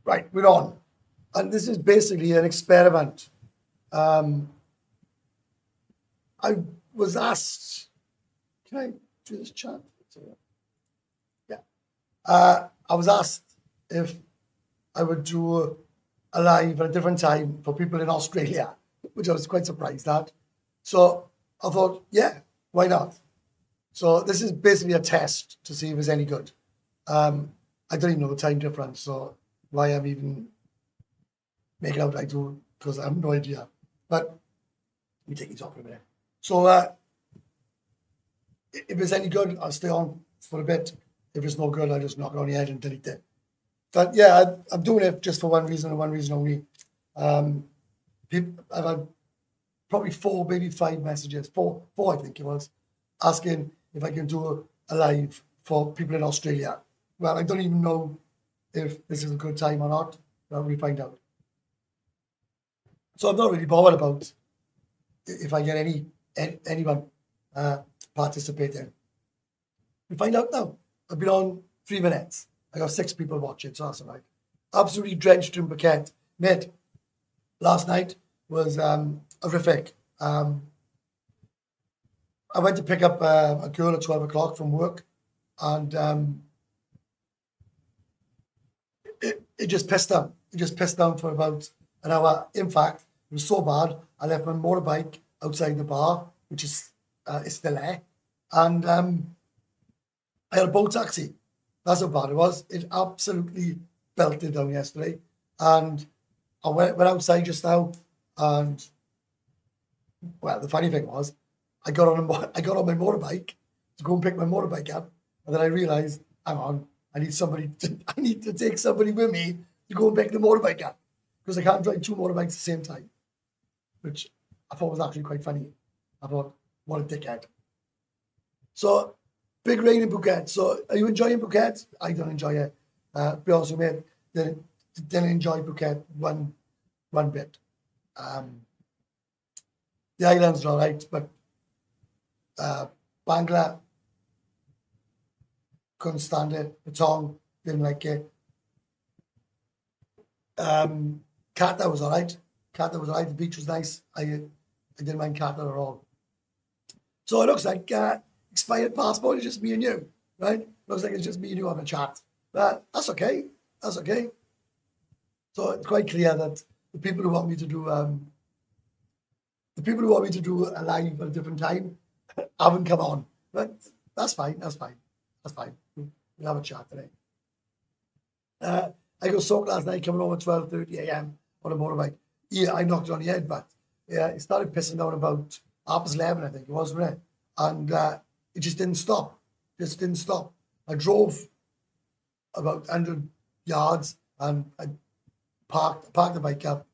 Right, we're on. And this is basically an experiment. I was asked, can I do this chat? Yeah. I was asked if I would do a live at a different time for people in Australia, which I was quite surprised at. So I thought, yeah, why not? So this is basically a test to see if it's any good. I don't even know the time difference, so why I'm even making out I do, because I have no idea. But let me take these off for a minute. So if it's any good, I'll stay on for a bit. If it's no good, I'll just knock it on the head and delete it. But yeah, I'm doing it just for one reason and one reason only. I've had probably 4, maybe 5 messages, four I think it was, asking if I can do a live for people in Australia. Well, I don't even know if this is a good time or not, but we find out. So I'm not really bothered about if I get anyone participating. We find out now. I've been on 3 minutes. I got 6 people watching, so that's all right. Absolutely drenched in Phuket. Mate, last night was horrific. I went to pick up a girl at 12 o'clock from work, and it just pissed down. It just pissed down for about an hour. In fact, it was so bad, I left my motorbike outside the bar, which is still there, and I had a boat taxi. That's how bad it was. It absolutely belted down yesterday, and I went outside just now, and well, the funny thing was, I got on my motorbike to go and pick my motorbike up, and then I realised, hang on, I need to take somebody with me to go and pick the motorbike up, because I can't drive 2 motorbikes at the same time, which I thought was actually quite funny. I thought, what a dickhead. So, big rain in Phuket. So, are you enjoying Phuket? I don't enjoy it. Be honest with me, didn't enjoy Phuket one bit. The islands are all right, but Bangla, couldn't stand it. Patong, didn't like it. Qatar was all right. Qatar was all right. The beach was nice. I didn't mind Qatar at all. So it looks like expired passport is just me and you, right? Looks like it's just me and you having a chat. But that's okay. That's okay. So it's quite clear that the people who want me to do a live at a different time haven't come on. But that's fine. That's fine. That's fine. We'll have a chat today. I got soaked last night coming home at 12:30 a.m. on a motorbike. Yeah, I knocked it on the head, but yeah, it started pissing down about 11:30, I think it was, wasn't it? And it just didn't stop. Just didn't stop. I drove about 100 yards and I parked the bike up,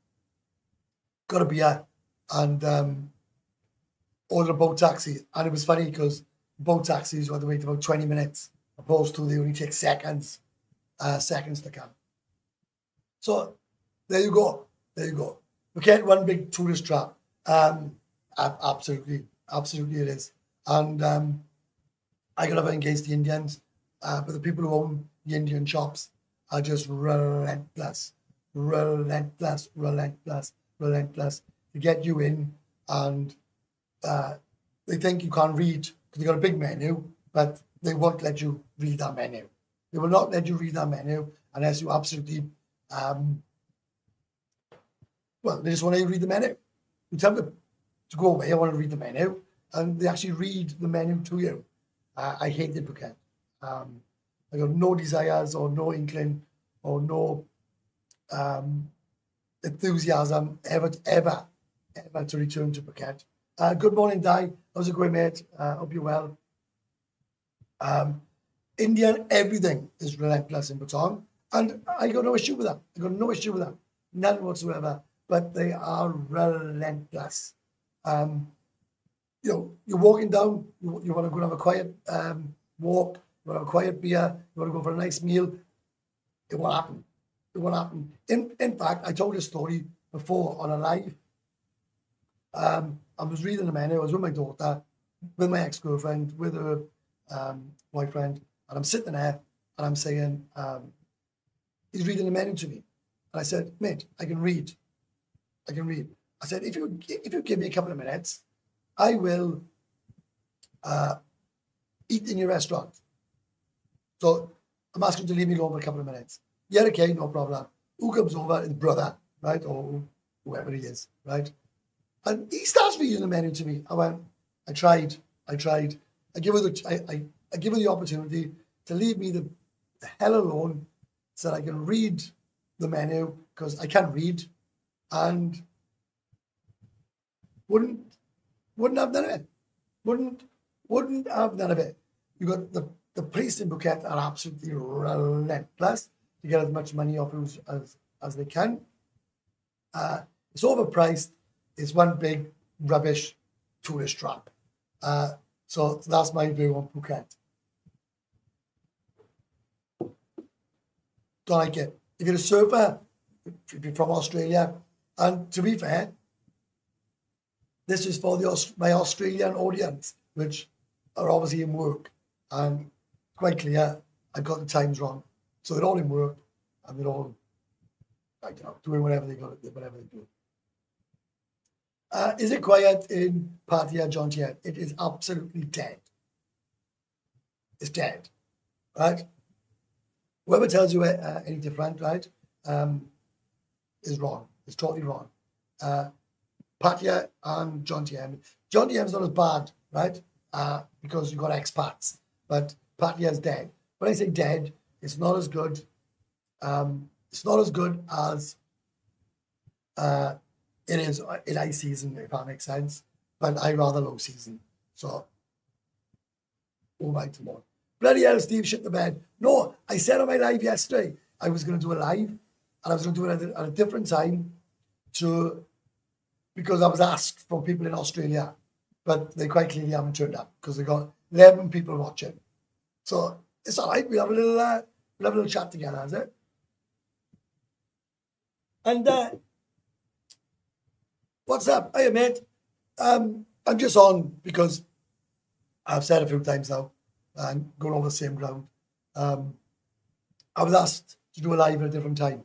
got a beer, and ordered a boat taxi. And it was funny because boat taxis were to wait about 20 minutes, opposed to they only take seconds to come. So there you go. There you go. Phuket, one big tourist trap. Absolutely it is. And I got nothing against the Indians, but the people who own the Indian shops are just relentless to get you in, and they think you can't read because they got a big menu, but they won't let you read that menu. They will not let you read that menu unless you absolutely, they just want you to read the menu. You tell them to go away, I want to read the menu, and they actually read the menu to you. I hated Phuket. I got no desires or no inkling or no enthusiasm ever to return to Phuket. Good morning, Di. How's it going, mate? Hope you're well. Indian, everything is relentless in Patong, and I got no issue with that. None whatsoever. But they are relentless. You're walking down. You want to go and have a quiet walk. You want to have a quiet beer. You want to go for a nice meal. It won't happen. It won't happen. In fact, I told a story before on a live. I was reading the menu. I was with my daughter, with my ex-girlfriend, with her boyfriend, and I'm sitting there and I'm saying, he's reading the menu to me. And I said, mate, I can read. I can read. I said, if you give me a couple of minutes, I will eat in your restaurant. So I'm asking to leave me alone for a couple of minutes. Yeah, okay, no problem. Who comes over? His brother, right? Or whoever he is, right? And he starts reading the menu to me. I went, I tried. I give her I give her the opportunity to leave me the hell alone so that I can read the menu because I can't read and wouldn't have none of it. Wouldn't have none of it. You got the priest in Phuket are absolutely relentless to get as much money off you as they can. It's overpriced. It's one big rubbish tourist trap. So that's my view on Phuket. Don't like it. If you're a surfer, if you're from Australia, and to be fair, this is for my Australian audience, which are obviously in work. And quite clear, I got the times wrong. So they're all in work, and they're all, I don't know, doing whatever they got to do, whatever they do. Is it quiet in Pattaya, Jomtien? It is absolutely dead. It's dead, right? Whoever tells you any different, right, is wrong. It's totally wrong. Pattaya and Jomtien. Jomtien is not as bad, right? Because you've got expats, but Pattaya is dead. When I say dead, it's not as good. It's not as good as it is in high season, if that makes sense. But I rather low season. So, all right, tomorrow. Bloody hell, Steve shit the bed. No, I said on my live yesterday I was going to do a live, and I was going to do it at a different time, because I was asked from people in Australia, but they quite clearly haven't turned up because they got 11 people watching. So it's all right. We have a little chat together, is it? And what's up? Hey, mate. I'm just on because I've said a few times now, and going over the same ground. I was asked to do a live at a different time.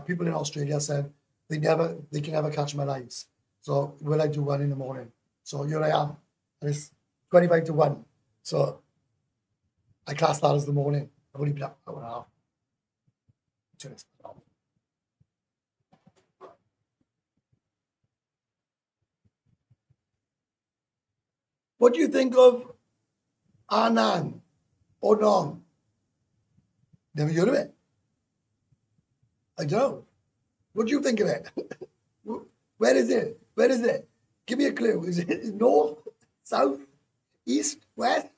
People in Australia said they can never catch my lives. So will I do one in the morning? So here I am, and it's 25 to 1. So I class that as the morning. I've only been up an hour and a half. Turn this off. What do you think of Anand or Nong? Never heard of it. I don't know. What do you think of it? Where is it? Where is it? Give me a clue. Is it north, south, east, west?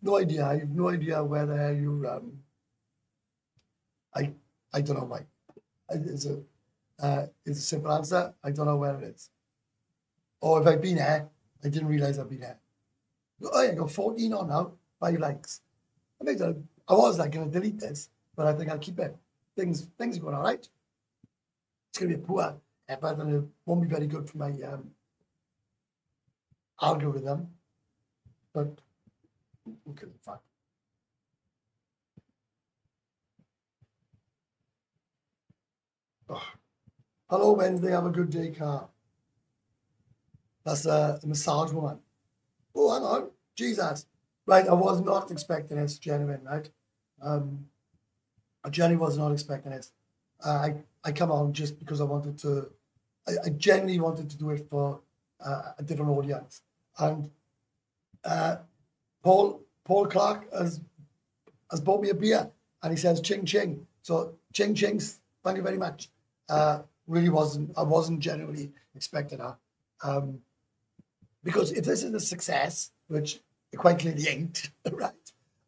No idea. I have no idea where the hell you. I don't know why. It's a simple answer. I don't know where it is. Or if I've been there, I didn't realize I've been there. Oh, yeah, I got 14 on now. 5 likes. I was like going to delete this, but I think I'll keep it. Things are going all right. It's going to be a poor effort, and it won't be very good for my algorithm. But who gives a fuck? Oh. Hello, Wednesday. Have a good day, Carl. That's a massage woman. Oh, hang on. Jesus. Right, I was not expecting this, genuine, right? Jenny was not expecting it. I come on just because I wanted to. I genuinely wanted to do it for a different audience. And Paul Clark has bought me a beer, and he says ching ching. So ching chings. Thank you very much. Really wasn't. I wasn't genuinely expecting that. Because if this is a success, which it quite clearly ain't, right?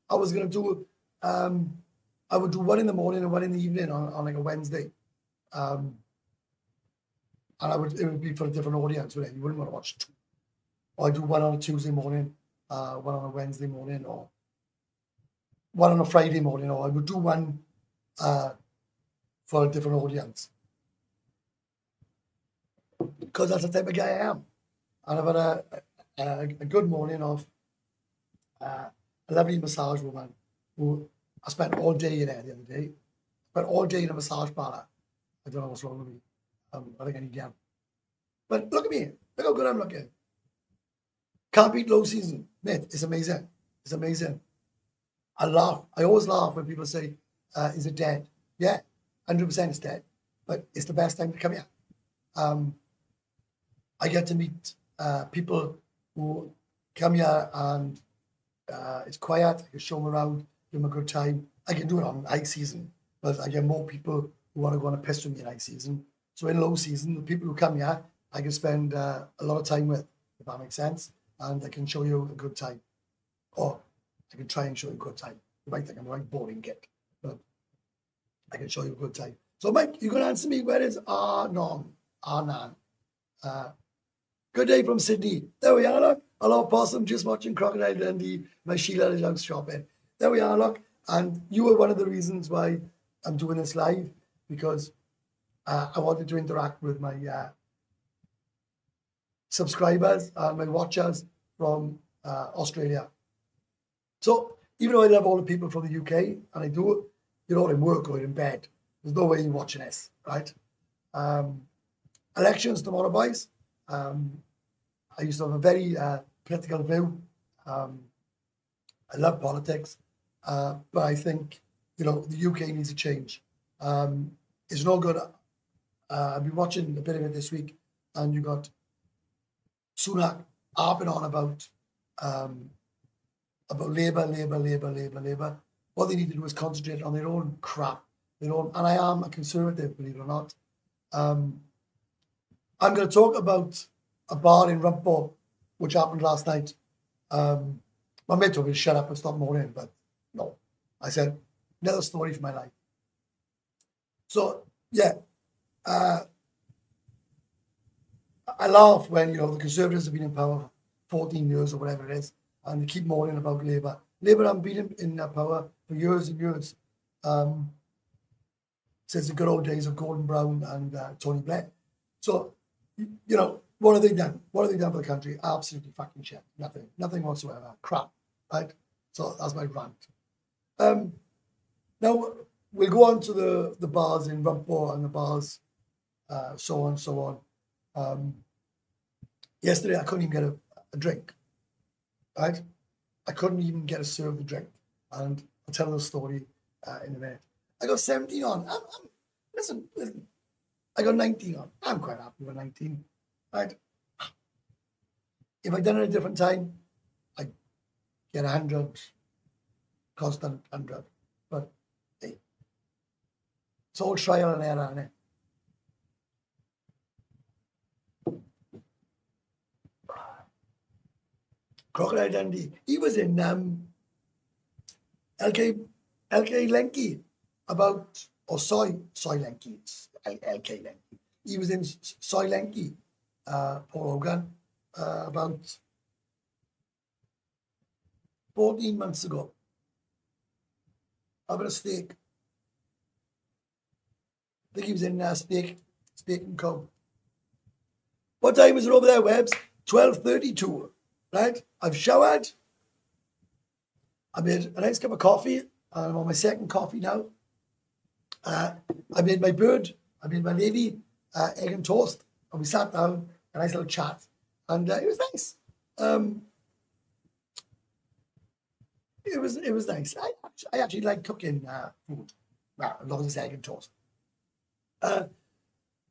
I was gonna do. I would do one in the morning and one in the evening on like a Wednesday. And it would be for a different audience, wouldn't it? You wouldn't want to watch two. Or I do one on a Tuesday morning, one on a Wednesday morning, or one on a Friday morning, or I would do one for a different audience. Because that's the type of guy I am. And I've had a good morning of a lovely massage woman who I spent all day in there the other day. but all day in a massage parlor. I don't know what's wrong with me. I think I need help. But look at me. Look how good I'm looking. Can't beat low season. Mate, it's amazing. It's amazing. I laugh. I always laugh when people say, is it dead? Yeah, 100% it's dead. But it's the best time to come here. I get to meet people who come here and it's quiet. I can show them around, give them a good time. I can do it on high season, but I get more people who want to go on a piss with me in high season. So in low season, the people who come here, I can spend a lot of time with, if that makes sense, and I can show you a good time. Or I can try and show you a good time. You might think I'm a right boring git, but I can show you a good time. So Mike, you're going to answer me, where is Arnon? Good day from Sydney. There we are, look. Hello, Possum, just watching Crocodile Dundee. My Sheila is out shopping. There we are, look. And you were one of the reasons why I'm doing this live, because I wanted to interact with my subscribers and my watchers from Australia. So even though I love all the people from the UK, and I do, you know, in work or in bed, there's no way you're watching this, right? Elections tomorrow, boys. I used to have a very political view. I love politics, but I think, you know, the UK needs a change. It's no good. I've been watching a bit of it this week, and you got Sunak harping on about Labour. What they need to do is concentrate on their own crap, their own. And I am a conservative, believe it or not. I'm going to talk about a bar in Rant, which happened last night. My mate told me to shut up and stop moaning, but no. I said, another story for my life. So, yeah, I laugh when, you know, the Conservatives have been in power for 14 years or whatever it is, and they keep moaning about Labour. Labour haven't been in power for years and years, since the good old days of Gordon Brown and Tony Blair. So, you know, what have they done? What have they done for the country? Absolutely fucking shit. Nothing whatsoever. Crap, right? So that's my rant. Now we'll go on to the bars in Rant and the bars, so on, so on. Yesterday I couldn't even get a drink, right? I couldn't even get a served drink, and I'll tell the story in a minute. I got 17 on. Listen. I got 19 on. I'm quite happy with 19. Right? If I'd done it at a different time, I'd get 100, constant 100. But hey, it's all trial and error, isn't it? Crocodile Dundee. He was in LK Lenky about, or Soy Lenky. It's LK Lenky. He was in Soy Lenky, Paul Hogan, about 14 months ago. Having a steak. I think he was in steak and cow. What time is it over there, Webbs? 12:32, right? I've showered. I made a nice cup of coffee, and I'm on my second coffee now. I made my bird, I made my lady egg and toast, and we sat down, a nice little chat, and it was nice. It was nice. I actually like cooking food, well, as long as it's egg and toast.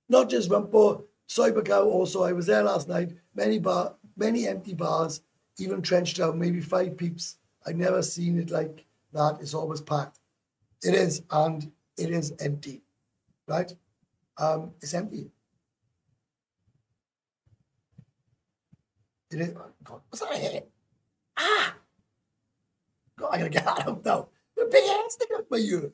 Not just Rumpo, Soybacao also. I was there last night. Many empty bars, even trenched out, maybe 5 peeps. I've never seen it like that. It's always packed. It is, and it is empty, right? It's empty. It is. God, what's that here? Ah! God, I gotta get that out now. The big head sticking out my ear.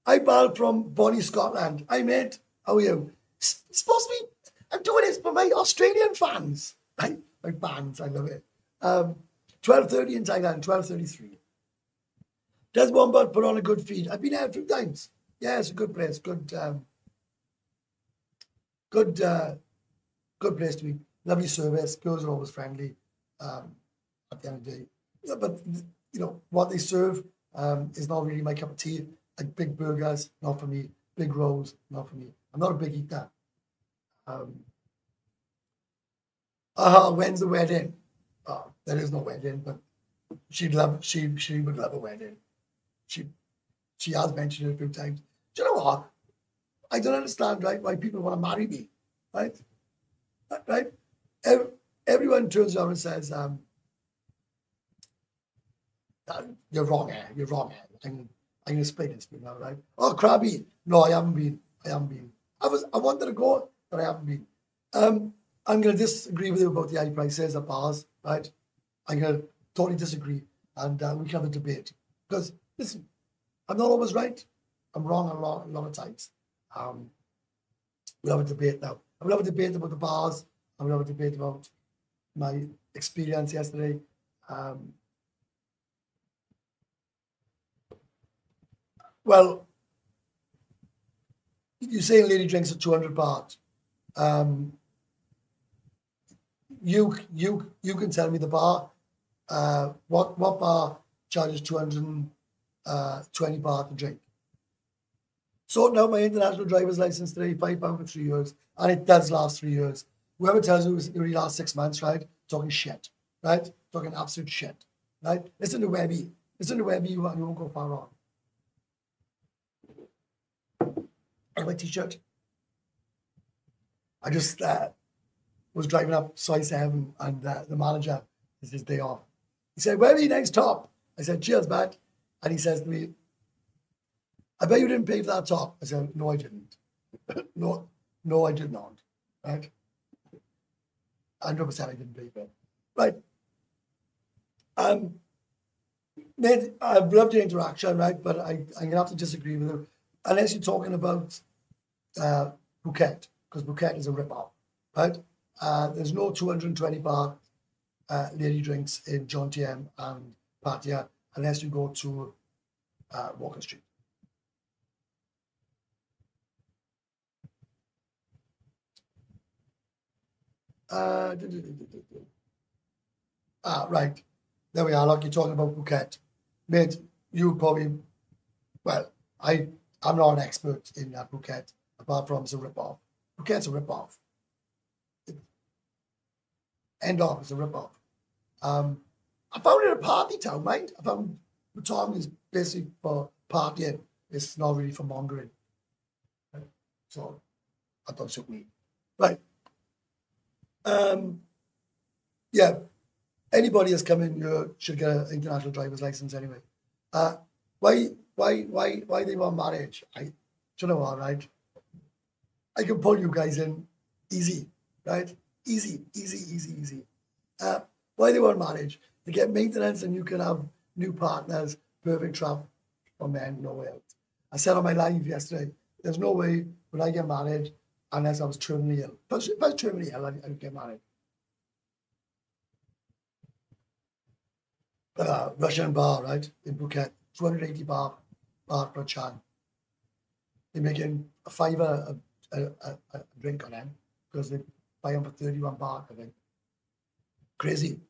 I balled from Bonnie, Scotland. Hi, mate. How are you? It's supposed to be. I'm doing this for my Australian fans. My fans, I love it. 12:30 in Thailand, 12:33. Does Wombat put on a good feed? I've been there a few times. Yeah, it's a good place. Good place to be. Lovely service. Girls are always friendly. At the end of the day, yeah, but you know what they serve is not really my cup of tea. Like big burgers, not for me. Big rolls, not for me. I'm not a big eater. When's the wedding? There is no wedding, but she would love a wedding. She she has mentioned it a few times. Do you know what? I don't understand, right, why people want to marry me, right? Right? Everyone turns around and says, you're wrong, you're wrong. I'm going to explain this to you now, right? Oh, Krabby. No, I haven't been. I haven't been. I wanted to go, but I haven't been. I'm going to disagree with you about the high prices at bars, right? I'm going to totally disagree, and we can have a debate. Because, listen, I'm not always right. I'm wrong a lot of times. We'll have a debate now. I will have a debate about the bars. I will have a debate about my experience yesterday. Well, you say lady drinks at 200 baht. You can tell me the bar. What bar charges 220 baht to drink? Sorting out my international driver's license today, £5 for 3 years, and it does last 3 years. Whoever tells you it only lasts 6 months, right? Talking shit, right? Talking absolute shit, right? Listen to Webby. Listen to Webby, you won't go far wrong. And my t-shirt. I just was driving up Soy 7 and the manager is his day off. He said, Webby, nice top. I said, cheers, mate. And he says to me, I bet you didn't pay for that top. I said, no, I didn't. no, I did not. Right? 100% I didn't pay for it. Right. Mate, I've loved the interaction, right? But I'm going to have to disagree with you. Unless you're talking about Phuket, because Phuket is a rip-off, right? There's no 220 baht lady drinks in Jomtien and Pattaya unless you go to Walker Street. Right. There we are. Like you're talking about Phuket. Mate, you probably, well, I'm not an expert in Phuket, apart from it's a rip-off. Phuket's a rip-off. End off, it's a rip-off. I found it a party town, mate. I found the town is basically for partying. It's not really for mongering. Right? So I thought it took me. Right. Yeah. Anybody that's coming here should get an international driver's license anyway. Why they want marriage? Do you know what, right? I can pull you guys in easy, right? Easy. Why they want marriage? To get maintenance and you can have new partners, perfect travel for men, no way out. I said on my live yesterday, there's no way when I get married unless I was terminally ill. If I was terminally ill, I'd get married. Russian bar, right, in Phuket, 280 baht per chan. They're making a fiver a drink on them because they buy them for 31 baht, I think. Crazy.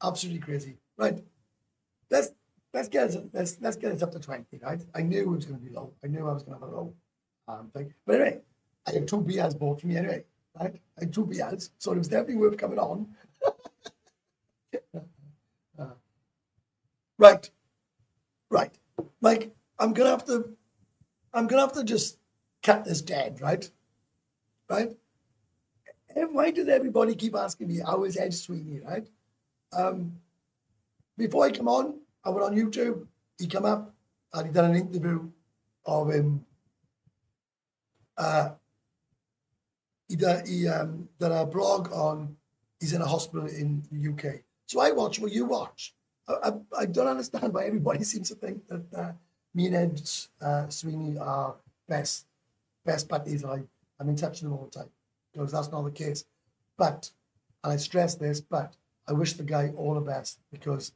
Absolutely crazy. Right. Let's get it up to 20, right? I knew it was going to be low. I knew I was going to have a low thing. But anyway, I had 2 beers bought for me anyway, right? I had 2 beers, so it was definitely worth coming on. Right. Mike, I'm gonna have to just cut this dead, right? And why does everybody keep asking me how is Ed Sweeney, right? Before I come on, I went on YouTube. He come up and he done an interview of him. He done a blog on he's in a hospital in the UK. So I watch what you watch. I don't understand why everybody seems to think that me and Ed Sweeney are best buddies. I'm in touch with them all the time because that's not the case. But, and I stress this, but I wish the guy all the best because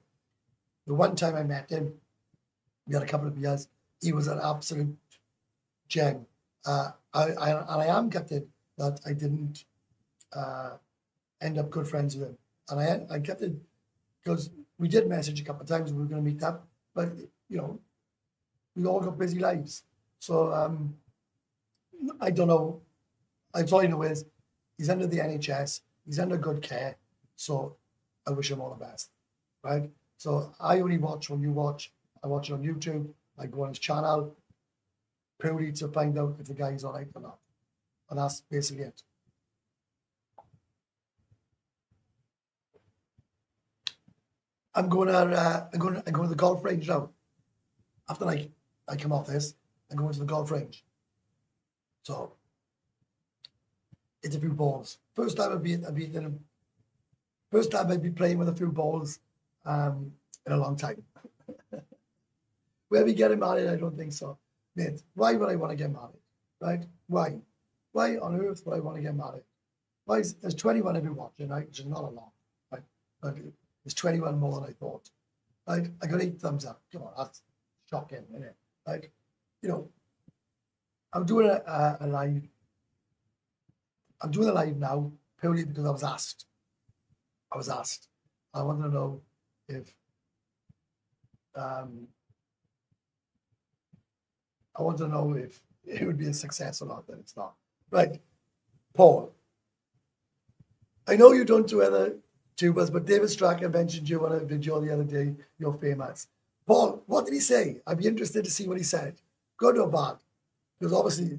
the one time I met him, we had a couple of beers. He was an absolute gem. I am gutted that I didn't end up good friends with him. And I kept it because we did message a couple of times we were going to meet up, but we all got busy lives. So I don't know. All I know is he's under the NHS. He's under good care. So I wish him all the best, right? So I only watch when you watch. I watch it on YouTube. I go on his channel purely to find out if the guy is all right or not. And that's basically it. I'm going to the golf range now. After I come off this, I'm going to the golf range. So it's a few balls. First time I'd be playing with a few balls in a long time. Will we get married? I don't think so. Mate, why would I want to get married? Right? Why? Why on earth would I want to get married? There's 21 of you watching, right? Which is not a lot. Right? But there's 21 more than I thought. Right? I got 8 thumbs up. Come on, that's shocking, isn't it? Right? I'm doing a live. I'm doing a live now purely because I was asked. I wanted to know if it would be a success or not. That it's not. Right, Paul. I know you don't do other tubers, but David Stracker mentioned you on a video the other day. You're famous. Paul, what did he say? I'd be interested to see what he said. Good or bad? Because obviously,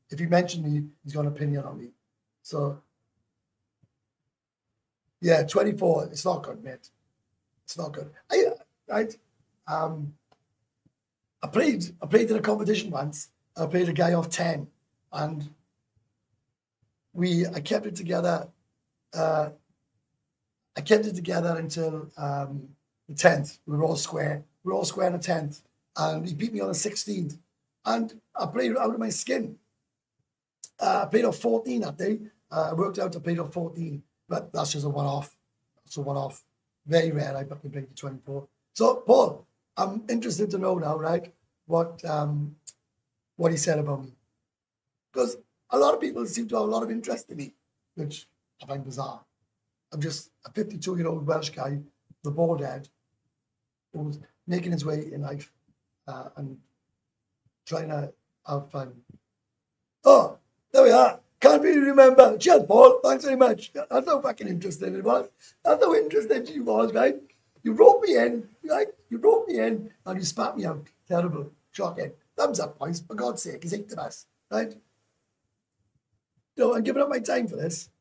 if he mentioned me, he's got an opinion on me. So, yeah, 24. It's not good, mate. It's not good. I played in a competition once. I played a guy off 10, and I kept it together. I kept it together until the 10th. We were all square. We were all square on the 10th, and he beat me on the 16th. And I played out of my skin. I played off 14 that day. I worked out to play off 14, but that's just a one-off. That's a one-off. Very rare I fucking played the 24. So, Paul, I'm interested to know now, right, what he said about me. Because a lot of people seem to have a lot of interest in me, which I find bizarre. I'm just a 52-year-old Welsh guy, the bald head, who's making his way in life and trying to have fun. Oh, there we are. Can't really remember. Cheers, Paul. Thanks very much. That's how fucking interesting it was. That's how interesting you was, right? You wrote me in, right? You wrote me in and you spat me out. Terrible. Shocking. Thumbs up, boys. For God's sake, he's 8 of us, right? I'm giving up my time for this.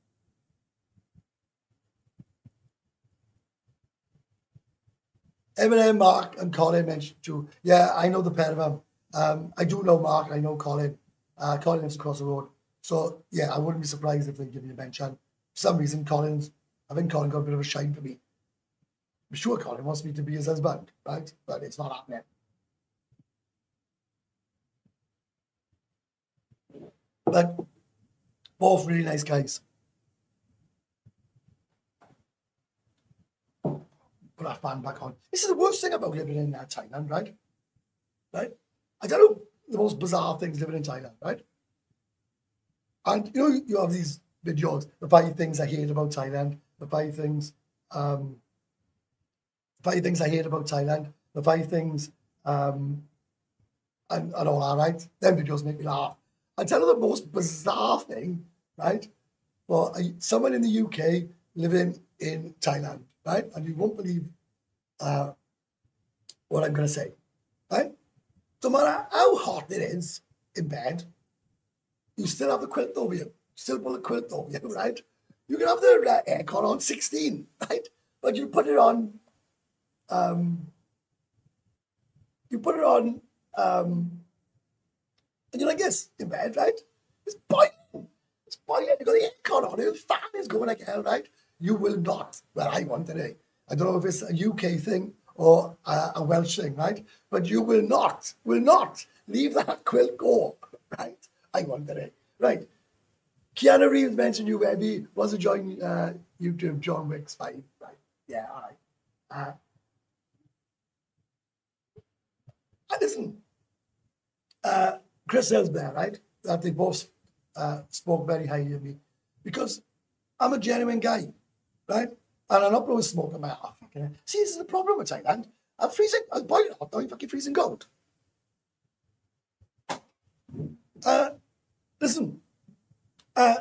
Eminem, Mark, and Colin mentioned too. Yeah, I know the pair of them. I do know Mark. I know Colin. Colin lives across the road. So, yeah, I wouldn't be surprised if they give me a mention. For some reason, I think Colin got a bit of a shine for me. I'm sure Colin wants me to be his husband, right? But it's not happening. But both really nice guys. Put that fan back on. This is the worst thing about living in Thailand, right? Right? I don't know the most bizarre things living in Thailand, right? And you have these videos, the 5 things I hate about Thailand, the 5 things, 5 things I hate about Thailand, the 5 things, and all that, right? Them videos make me laugh. I tell you the most bizarre thing, right? For someone in the UK living in Thailand, right? And you won't believe what I'm going to say, right? No matter how hot it is in bed, you still have the quilt over you. Still put the quilt over you, right? You can have the aircon on 16, right? But you put it on, and you're like this in bed, right? It's boiling. It's boiling. You've got the aircon on. The fan is going like hell, right? You will not. Well, I want today. I don't know if it's a UK thing or a Welsh thing, right? But you will not leave that quilt go, right? I want today, right? Keanu Reeves mentioned you, maybe wants to join YouTube. John Wick's 5, right? Yeah, all right. Listen, Chris says there, right? That they both spoke very highly of me because I'm a genuine guy, right? And I'm not blowing smoke in my ass. See, this is the problem with Thailand. I'm freezing. I'm boiling hot. Now I'm fucking freezing cold. Listen, I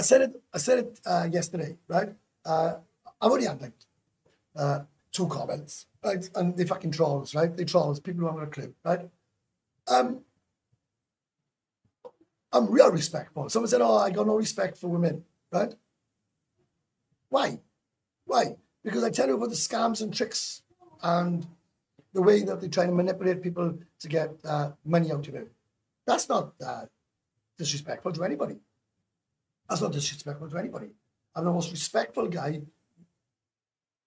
said it yesterday, right? I've only had like 2 comments, right? And they fucking trolls, right? They trolls, people who haven't got a clue, right? I'm real respectful. Someone said, oh, I got no respect for women, right? Why? Why? Because I tell you about the scams and tricks and the way that they try to manipulate people to get money out of it. That's not disrespectful to anybody. That's not disrespectful to anybody. I'm the most respectful guy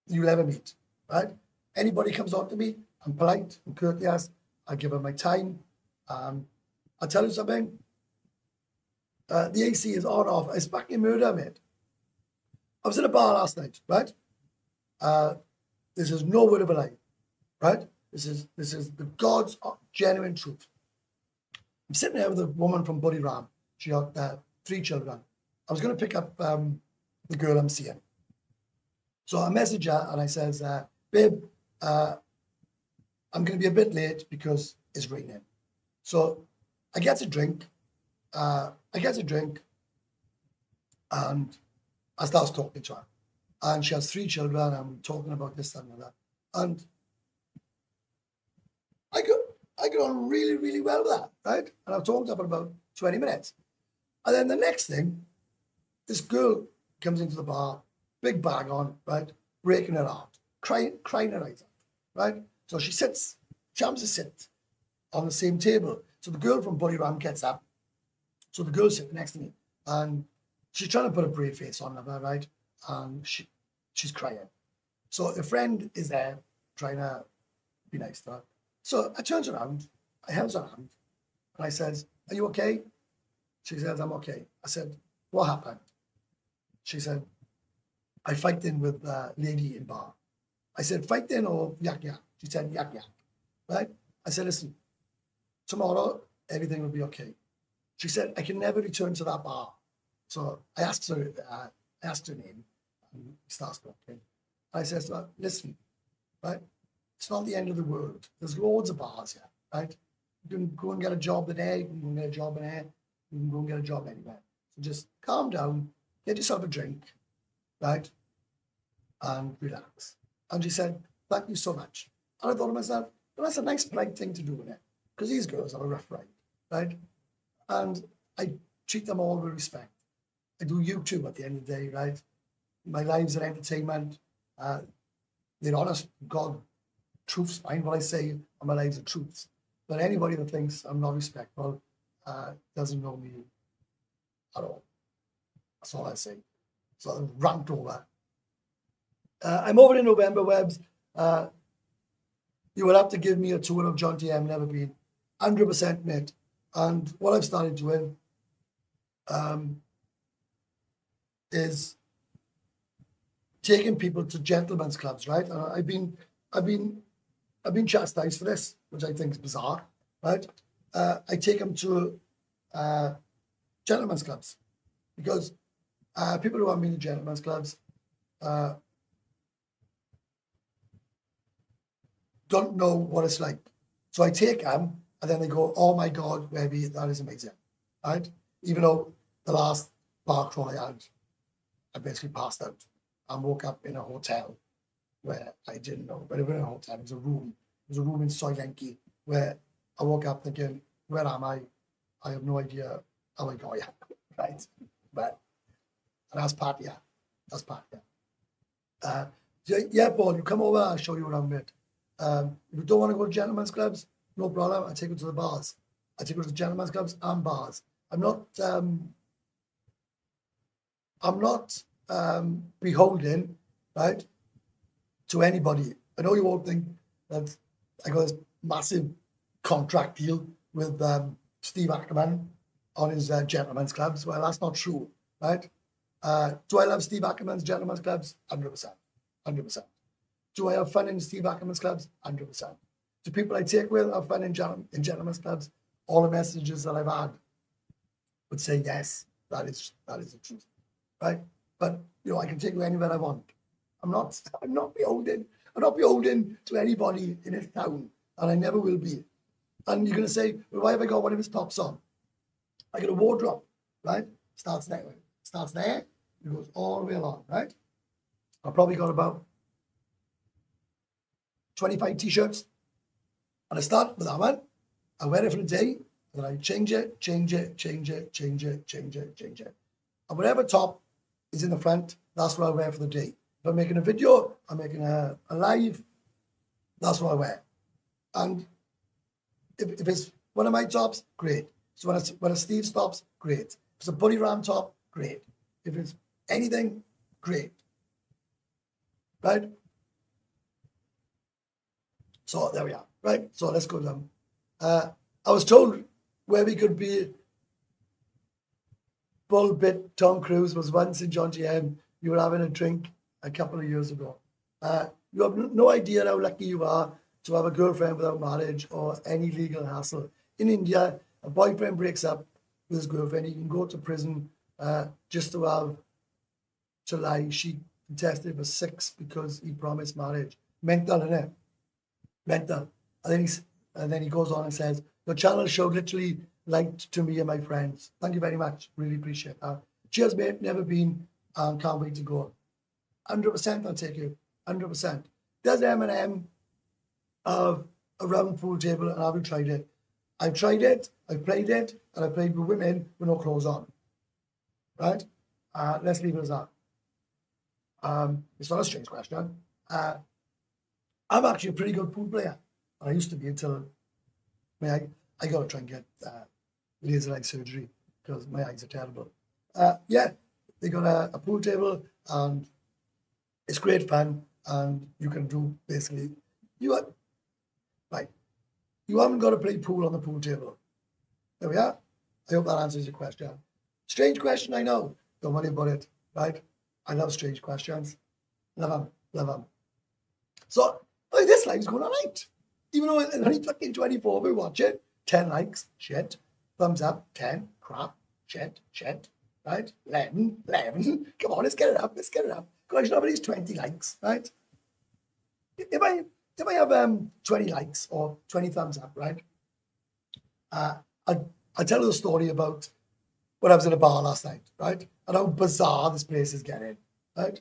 you'll ever meet, right? Anybody comes on to me, I'm polite, I'm courteous, I give them my time. I'll tell you something, the AC is on off. It's fucking murder, mate. I was in a bar last night, right? This is no word of a lie, right? This is the God's genuine truth. I'm sitting there with a woman from Buddy Ram. She got 3 children. I was going to pick up the girl I'm seeing. So I message her and I says, babe, I'm going to be a bit late because it's raining. So I get a drink. And I start talking to her. And she has 3 children. I'm talking about this and that. And I got on really, really well with that, right? And I've talked to her for about 20 minutes. And then the next thing, this girl comes into the bar, big bag on, right? Breaking her heart, crying her eyes out, right? So she sits, jams to sit on the same table. So the girl from Buddy Ram gets up. So the girl's sitting next to me and she's trying to put a brave face on her, right? And she's crying. So a friend is there trying to be nice to her. So I turns around, I held her hand, and I says, are you okay? She says, I'm okay. I said, what happened? She said, I fight in with a lady in bar. I said, fight in or yak yak? She said, yak yak, right? I said, listen, tomorrow everything will be okay. She said, I can never return to that bar. So I asked her name, and we started talking. I said, listen, right? It's not the end of the world. There's loads of bars here, right? You can go and get a job there, you can go and get a job in there, you can go and get a job anywhere. So just calm down, get yourself a drink, right? And relax. And she said, thank you so much. And I thought to myself, well, that's a nice polite thing to do in it, because these girls have a rough ride, right? And I treat them all with respect. I do you too at the end of the day, right? My lives are entertainment. They're honest, God, truth's fine what I say, and my lives are truths. But anybody that thinks I'm not respectful doesn't know me at all. That's all I say. So I'll rant over. I'm over in November, Webbs. You will have to give me a tour of Jomtien. I've never been. 100%, mate. And what I've started doing is taking people to gentlemen's clubs, right? And I've been chastised for this, which I think is bizarre, right? I take them to gentlemen's clubs because people who haven't been to gentlemen's clubs don't know what it's like. So I take them and then they go, oh my God, Webby, that is amazing, right? Even though the last bar crawl I had, I basically passed out and woke up in a hotel where I didn't know, but it was in a hotel, it was a room. It was a room in Soilenki where I woke up thinking, where am I? I have no idea how I got here, right? But, and that's Pattaya. That's Pattaya. Yeah, Paul, you come over, I'll show you around it. If you don't want to go to gentlemen's clubs, no problem. I take you to the bars. I take you to the gentlemen's clubs and bars. I'm not beholden, right, to anybody. I know you all think that I got this massive contract deal with Steve Ackerman on his gentlemen's clubs. Well, that's not true, right? Do I love Steve Ackerman's gentlemen's clubs? 100%. 100%. Do I have fun in Steve Ackerman's clubs? 100%. Do people I take with have fun in gentlemen's clubs? All the messages that I've had would say yes, that is the truth, right? But I can take you anywhere I want. I'm not beholden. I'm not beholden to anybody in this town, and I never will be. And you're going to say, well, why have I got one of his tops on? I got a wardrobe, right? Starts there. Starts there. It goes all the way along, right? I've probably got about 25 t-shirts. And I start with that one. I wear it for a day. And then I change it, change it, change it, change it, change it, change it. And whatever top is in the front, that's what I wear for the day. If I'm making a video, I'm making a live, that's what I wear. And if it's one of my tops, great. So when it's Steve's tops, great. If it's a Buddy Ram top, great. If it's anything, great. Right? So there we are. Right? So let's go down. I was told where we could be Bull Bit Tom Cruise was once in Jomtien. You were having a drink a couple of years ago. You have no idea how lucky you are to have a girlfriend without marriage or any legal hassle. In India, a boyfriend breaks up with his girlfriend, he can go to prison just to have to lie. She contested for 6 because he promised marriage. Mental, innit? Mental. And then he goes on and says, your channel showed literally light to me and my friends. Thank you very much. Really appreciate that. Cheers, mate. Never been and can't wait to go. 100% I'll take you. 100%. Does M&M have a round pool table and have you tried it? I've tried it, I've played it, and I've played with women with no clothes on. Right? Let's leave it as that. It's not a strange question. I'm actually a pretty good pool player. I used to be until I got to try and get laser eye surgery because my eyes are terrible. Yeah, they got a pool table and it's great fun, and you can do basically you haven't got to play pool on the pool table. There we are. I hope that answers your question. Strange question, I know. Don't worry about it, right? I love strange questions. Love them, love them. So this live's going all right. Even though it's only fucking 24, we watch it. 10 likes, shit. Thumbs up, 10, crap, shit, right? 11. Come on, let's get it up. Come on, I should have at least 20 likes, right? If I have 20 likes or 20 thumbs up, right? I tell you the story about when I was in a bar last night, right? And how bizarre this place is getting, right?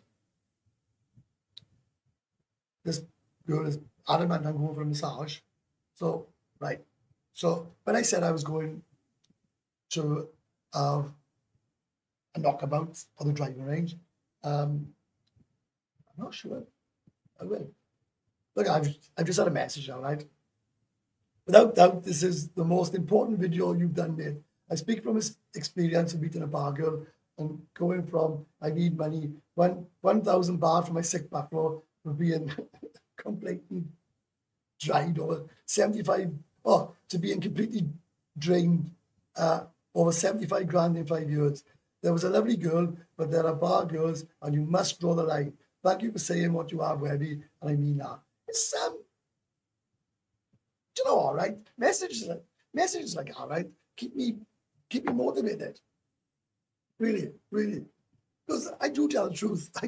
This girl is adamant I'm going for a massage. So, right. So when I said I was going to a knockabout on the driving range, I'm not sure I will. Look, I've just had a message now, right? Without doubt, this is the most important video you've done, mate. I speak from experience of meeting a bar girl and going from I need money, 1,000 baht for my sick backflow for being completely dried over 75, to being completely drained over 75 grand in 5 years. There was a lovely girl, but there are bar girls and you must draw the line. Thank you for saying what you have, Webby, and I mean that. It's do you know, all right? Messages like all right, keep me motivated. Really, because I do tell the truth. I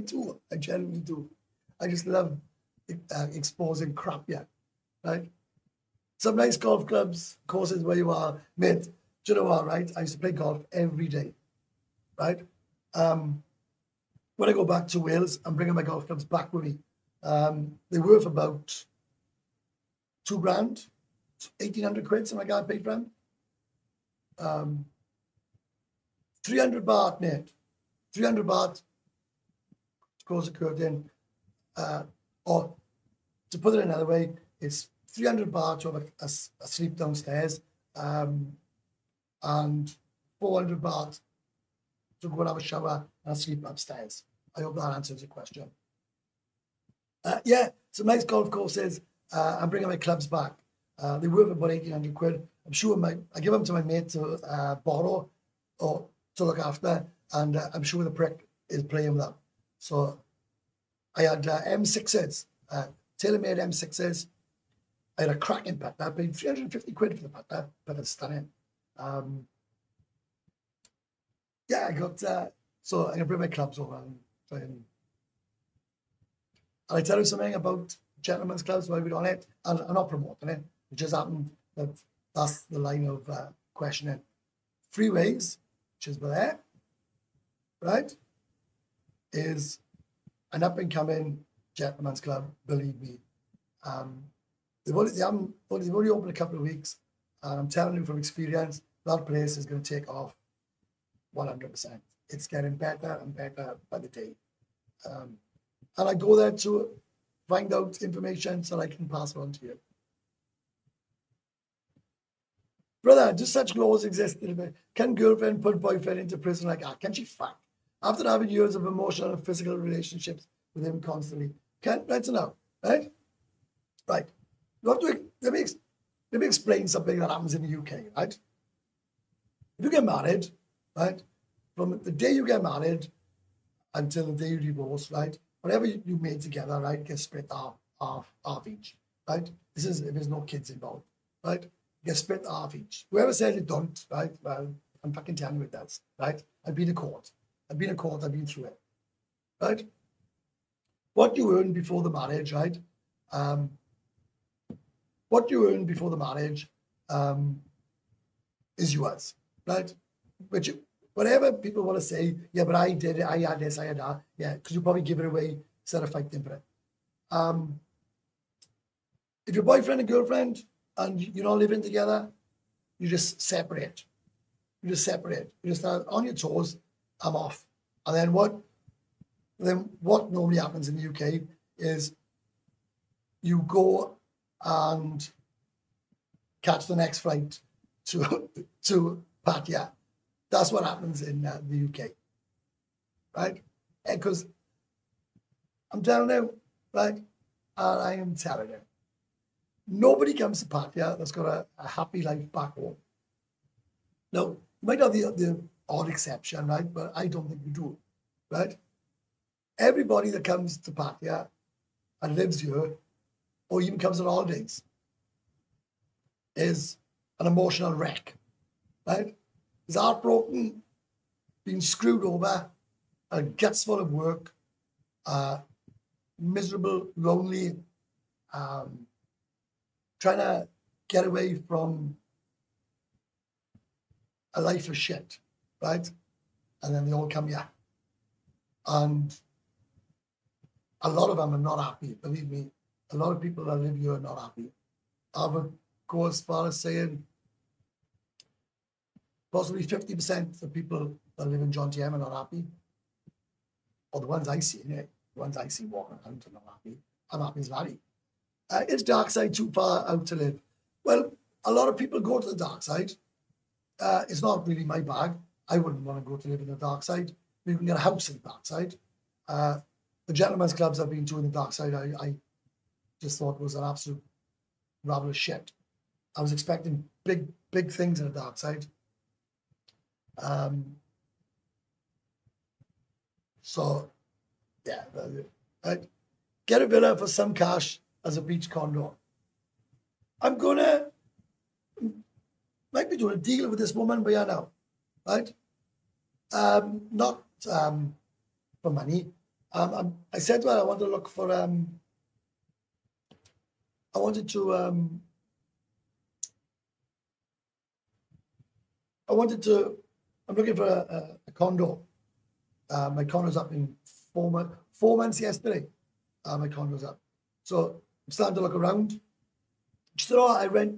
genuinely do. I just love exposing crap, yeah, right? Some nice golf clubs, courses where you are, mate. Do you know what, right? I used to play golf every day, right? When I go back to Wales, I'm bringing my golf clubs back with me. They were worth about 2 grand, 1,800 quid, something like that, I paid for them. 300 baht, mate. 300 baht to close the curtain. Or to put it another way, it's 300 baht to have a sleep downstairs, and 400 baht to go and have a shower and sleep upstairs. I hope that answers your question. Yeah, some nice golf courses. I'm bringing my clubs back. They were about 1,800 quid. I'm sure I give them to my mate to borrow or to look after, and I'm sure the prick is playing with them. So I had M6s, tailor-made M6s. I had a cracking putter. I paid 350 quid for the putter, but it's stunning. Yeah, I got, so I'm going to bring my clubs over and try and And I tell you something about gentlemen's clubs while we're on it, and I'm not promoting it. It just happened that that's the line of questioning. Freeways, which is there, right, is an up and coming gentlemen's club. Believe me, they've only opened a couple of weeks, and I'm telling you from experience, that place is going to take off 100%. It's getting better and better by the day. And I go there to find out information so I can pass it on to you. Brother, do such laws exist? Can girlfriend put boyfriend into prison like that? Can she fuck? After having years of emotional and physical relationships with him constantly. Right to know, right? Right. You have to, let me explain something that happens in the UK, right? If you get married, right, from the day you get married until the day you divorce, right, whatever you made together, right, gets split half each, right? This is if there's no kids involved, right? Get split half each. Whoever said it don't, right? Well, I'm fucking telling you it does, right? I've been in court. I've been through it, right? What you earn before the marriage, right? What you earn before the marriage is yours, right? Which whatever people want to say, yeah, but I did it, I had this, I had that, yeah, because you probably give it away instead of fighting for it. If you're boyfriend and girlfriend and you're not living together, you just separate. You just separate. You just start on your toes. I'm off. And then what normally happens in the UK is you go and catch the next flight to Pattaya. That's what happens in the UK, right? Because I'm telling you, right? And I am telling you, nobody comes to Pattaya that's got a happy life back home. Now, you might have the odd exception, right? But I don't think you do, right? Everybody that comes to Pattaya and lives here, or even comes on holidays, is an emotional wreck, right? Is heartbroken, being screwed over, guts full of work, miserable, lonely, trying to get away from a life of shit, right? And then they all come here. And a lot of them are not happy, believe me. A lot of people that live here are not happy. I would go as far as saying possibly 50% of people that live in Jomtien are not happy. Or the ones I see, anyway. The ones I see walking around are not happy. I'm happy as Larry. Is dark side too far out to live? Well, a lot of people go to the dark side. It's not really my bag. I wouldn't want to go to live in the dark side. You can get a house in the dark side. The gentlemen's clubs I've been to in the dark side, I just thought was an absolute rabble of shit. I was expecting big things in the dark side. So, yeah, I'd get a villa for some cash as a beach condo. I'm gonna might be doing a deal with this woman, but yeah, no, right? Not for money. I said to her I want to look for I wanted to I'm looking for a condo. My condo's up in 4 months yesterday. My condo's up. So I'm starting to look around. She said, oh, I rent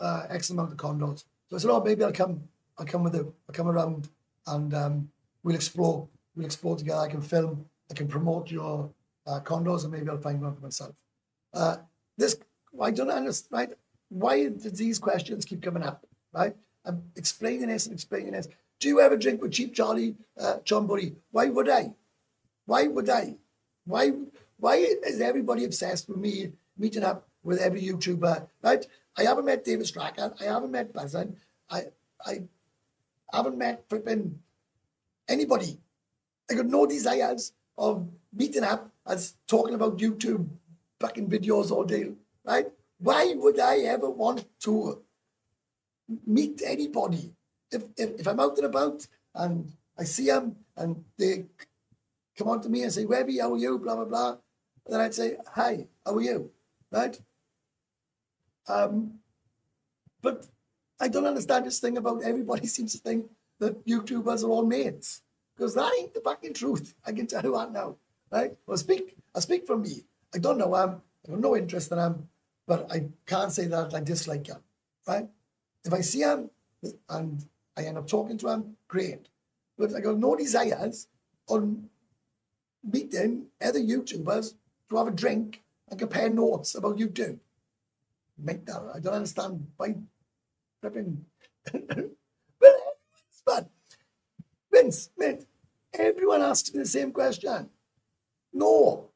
X amount of condos. So I said, oh, maybe I'll come around and we'll explore together. I can film, I can promote your condos, and maybe I'll find one for myself. I don't understand, right? Why do these questions keep coming up, right? I'm explaining this and explaining this. Do you ever drink with Cheap Charlie, John Buddy? Why would I? Why would I? Why is everybody obsessed with me meeting up with every YouTuber, right? I haven't met David Strachan. I haven't met Buzzin. I haven't met flipping anybody. I got no desires of meeting up and talking about YouTube fucking videos all day, right? Why would I ever want to meet anybody? If I'm out and about and I see them and they come on to me and say, Webby, how are you? Blah, blah, blah. And then I'd say, hi, how are you? Right? But I don't understand this thing about everybody seems to think that YouTubers are all mates. Because that ain't the fucking truth. I can tell you that now. Right? Well, I speak for me. I don't know him. I have no interest in him. But I can't say that I dislike him. Right? If I see him and I end up talking to him, great. But I got no desires on meeting other YouTubers to have a drink and compare notes about YouTube. Make that. I don't understand why flipping. But Vince, mate, everyone asks me the same question. No,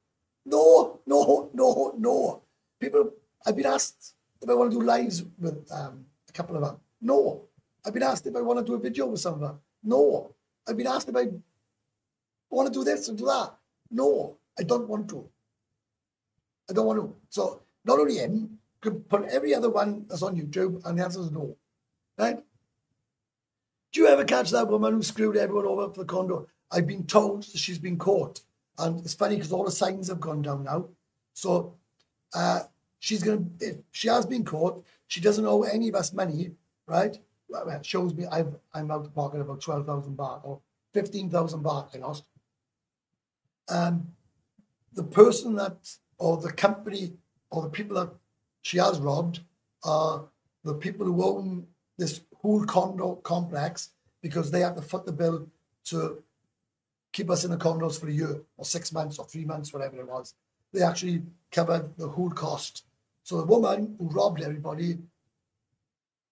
no, no, no, no. People, I've been asked if I want to do lives with a couple of them. No. I've been asked if I want to do a video with some of them. No. I've been asked if I want to do this and do that. No, I don't want to. I don't want to. So not only him, could put every other one that's on YouTube, and the answer is no. Right? Do you ever catch that woman who screwed everyone over for the condo? I've been told that she's been caught. And it's funny because all the signs have gone down now. So she's going to, if she has been caught, she doesn't owe any of us money, right? Well, it shows me I'm out of pocket about 12,000 baht or 15,000 baht I lost. The person that, or the company, or the people that she has robbed are the people who own this whole condo complex, because they have to foot the bill to keep us in the condos for a year or 6 months or 3 months, whatever it was. They actually covered the whole cost. So the woman who robbed everybody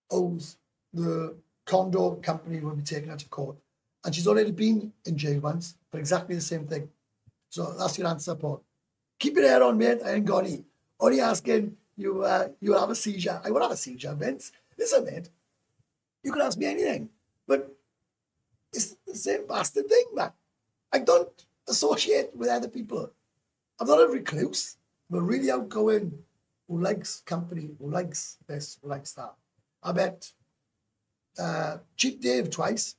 owes the condo company will be taken her to court. And she's already been in jail once for exactly the same thing. So that's your answer, Paul. Keep your hair on, mate. I ain't got any. Only asking you you'll have a seizure. I won't have a seizure, Vince. Listen, mate. You can ask me anything. But it's the same bastard thing, man. I don't associate with other people. I'm not a recluse. I'm a really outgoing who likes company, who likes this, who likes that. I met Cheap Dave twice,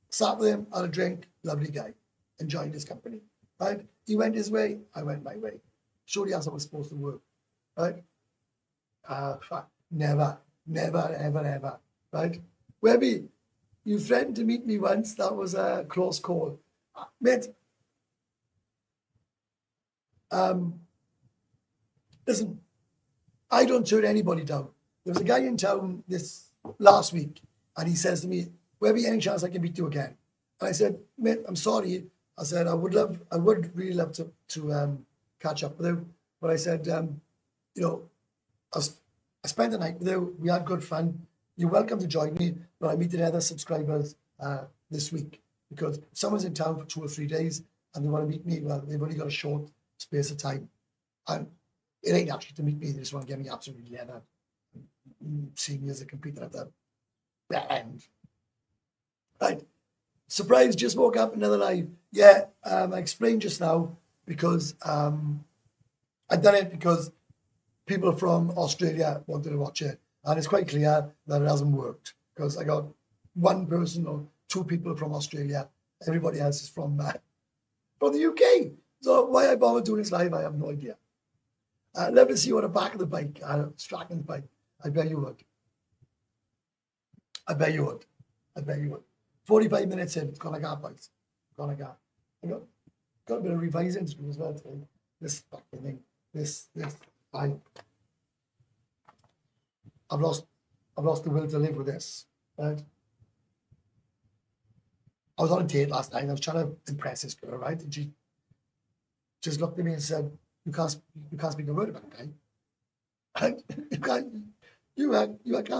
sat with him, had a drink, lovely guy, enjoying his company. Right? He went his way, I went my way. Surely that's how it's supposed to work. Right? Never, ever. Right? Webby, you threatened to meet me once. That was a close call. Mate, listen, I don't turn anybody down. There was a guy in town this last week, and he says to me, "Webby, any chance I can meet you again?" And I said, "Mate, I'm sorry." I said, I would really love to catch up with you. But I said, you know, I spent the night with you. We had good fun. You're welcome to join me, but I'm meeting other subscribers this week, because if someone's in town for 2 or 3 days and they want to meet me, well, they've only got a short space of time. And it ain't actually to meet me. They just want to get me absolutely together. See me as a computer at the end. Right. Surprise, just woke up another live. Yeah, I explained just now because I've done it because people from Australia wanted to watch it. And it's quite clear that it hasn't worked, because I got one person or two people from Australia. Everybody else is from the UK. So why I bother doing this live, I have no idea. Love to see you on the back of the bike, Strachan's bike. I bet you would. I bet you would. 45 minutes in, it's gone like that, boys. Gone like that. I got a bit of revising to do as well today. This fucking thing. I've lost the will to live with this. Right? I was on a date last night and I was trying to impress this girl, right? And she just looked at me and said, You can't speak a word about it, right? You can't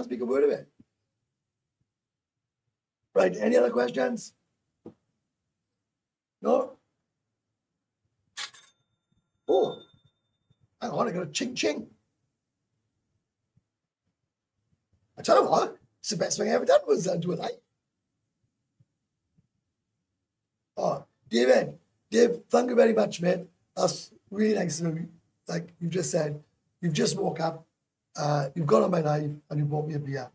speak a word of it. Right, any other questions? No? Oh, hang on, I got a ching ching. I tell you what, it's the best thing I ever done was do a live. Oh, Dave, thank you very much, mate. That's really nice of you. Like you just said, you've just woke up, you've gone on my live, and you bought me a beer.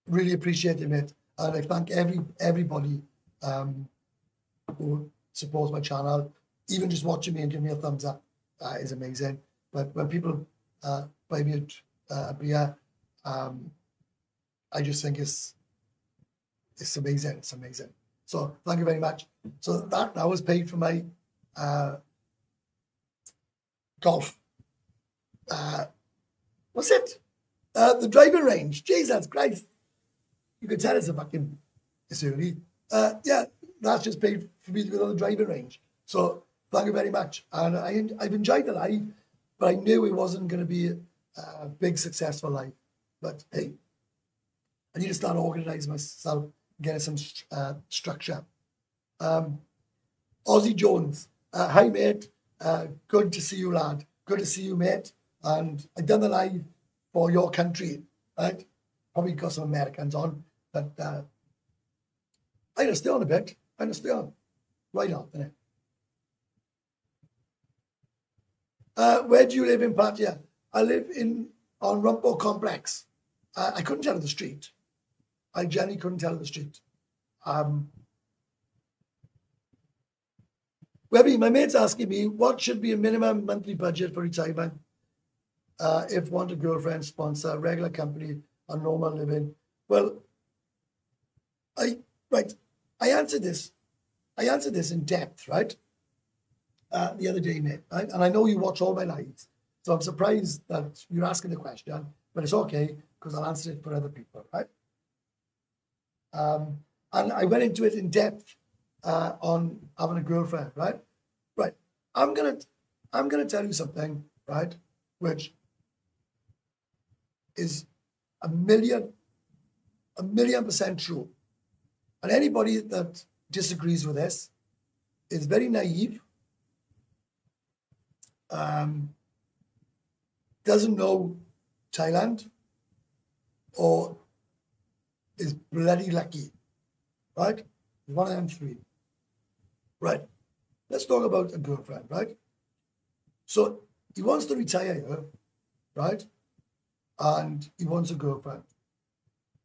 Really appreciate it, mate. And I thank everybody who supports my channel even just watching me and giving me a thumbs up is amazing. But when people buy me a beer, I just think it's amazing. It's amazing. So thank you very much. So that now was paid for my golf. What's it? The driving range. Jesus Christ. You can tell it's early. Yeah, that's just paid for me to go on the driving range. So thank you very much. And I've enjoyed the live, but I knew it wasn't going to be a big, successful live. But hey, I need to start organising myself, getting some structure. Ozzy Jones. Hi, mate. Good to see you, lad. Good to see you, mate. And I've done the live for your country, right? Probably got some Americans on, but I'm going to stay on a bit. I'm going to stay on. Right on, innit? Where do you live in Pattaya? I live on Rumpo Complex. I couldn't tell you the street. I genuinely couldn't tell you the street. Webby, my mate's asking me, what should be a minimum monthly budget for retirement if want a girlfriend, sponsor, regular company, or normal living? Well, I answered this. I answered this in depth, right? The other day, mate. Right? And I know you watch all my lives, so I'm surprised that you're asking the question, but it's okay because I'll answer it for other people, right? And I went into it in depth on having a girlfriend, right? Right. I'm gonna tell you something, right, which is a million % true. And anybody that disagrees with this is very naive, doesn't know Thailand, or is bloody lucky, right? One of them three. Right. Let's talk about a girlfriend, right? So he wants to retire here, right? And he wants a girlfriend.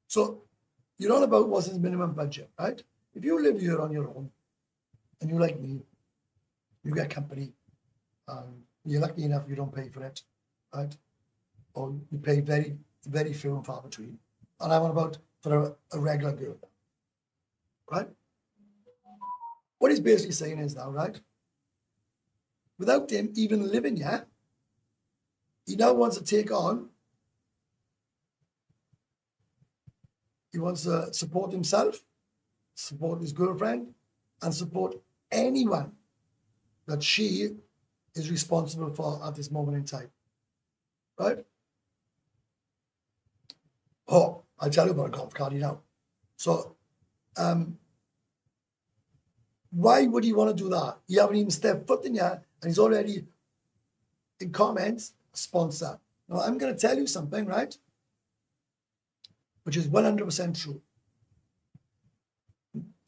So you're on about what's his minimum budget, right? If you live here on your own and you like me, you get company, and you're lucky enough you don't pay for it, right? Or you pay very, very few and far between. And I'm on about for a regular girl, right? What he's basically saying is now, right? Without him even living here, he now wants to take on, he wants to support himself, support his girlfriend, and support anyone that she is responsible for at this moment in time, right? Oh, I'll tell you about a golf cart now. So, why would he want to do that? He haven't even stepped foot in here, and he's already in comments, sponsor. Now, I'm going to tell you something, right? Which is 100% true.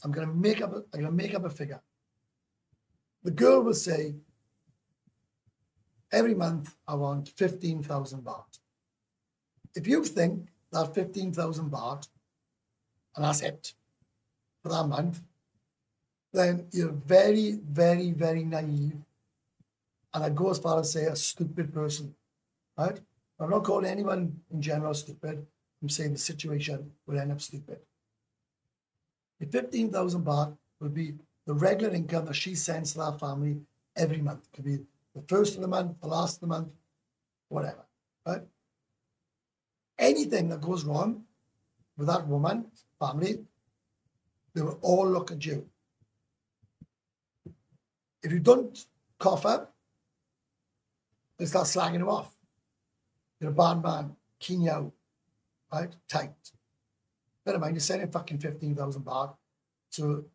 I'm going to make up a figure. The girl will say, every month I want 15,000 baht. If you think that 15,000 baht, and that's it for that month, then you're very, very, very naive. And I'd go as far as say a stupid person, right? I'm not calling anyone in general stupid. I'm saying the situation will end up stupid. The 15,000 baht would be the regular income that she sends to that family every month. It could be the first of the month, the last of the month, whatever, right? Anything that goes wrong with that woman, family, they will all look at you. If you don't cough up, they start slagging you off. You're a bad man, keen out, right? Tight. Never mind, you're sending fucking 15,000 baht to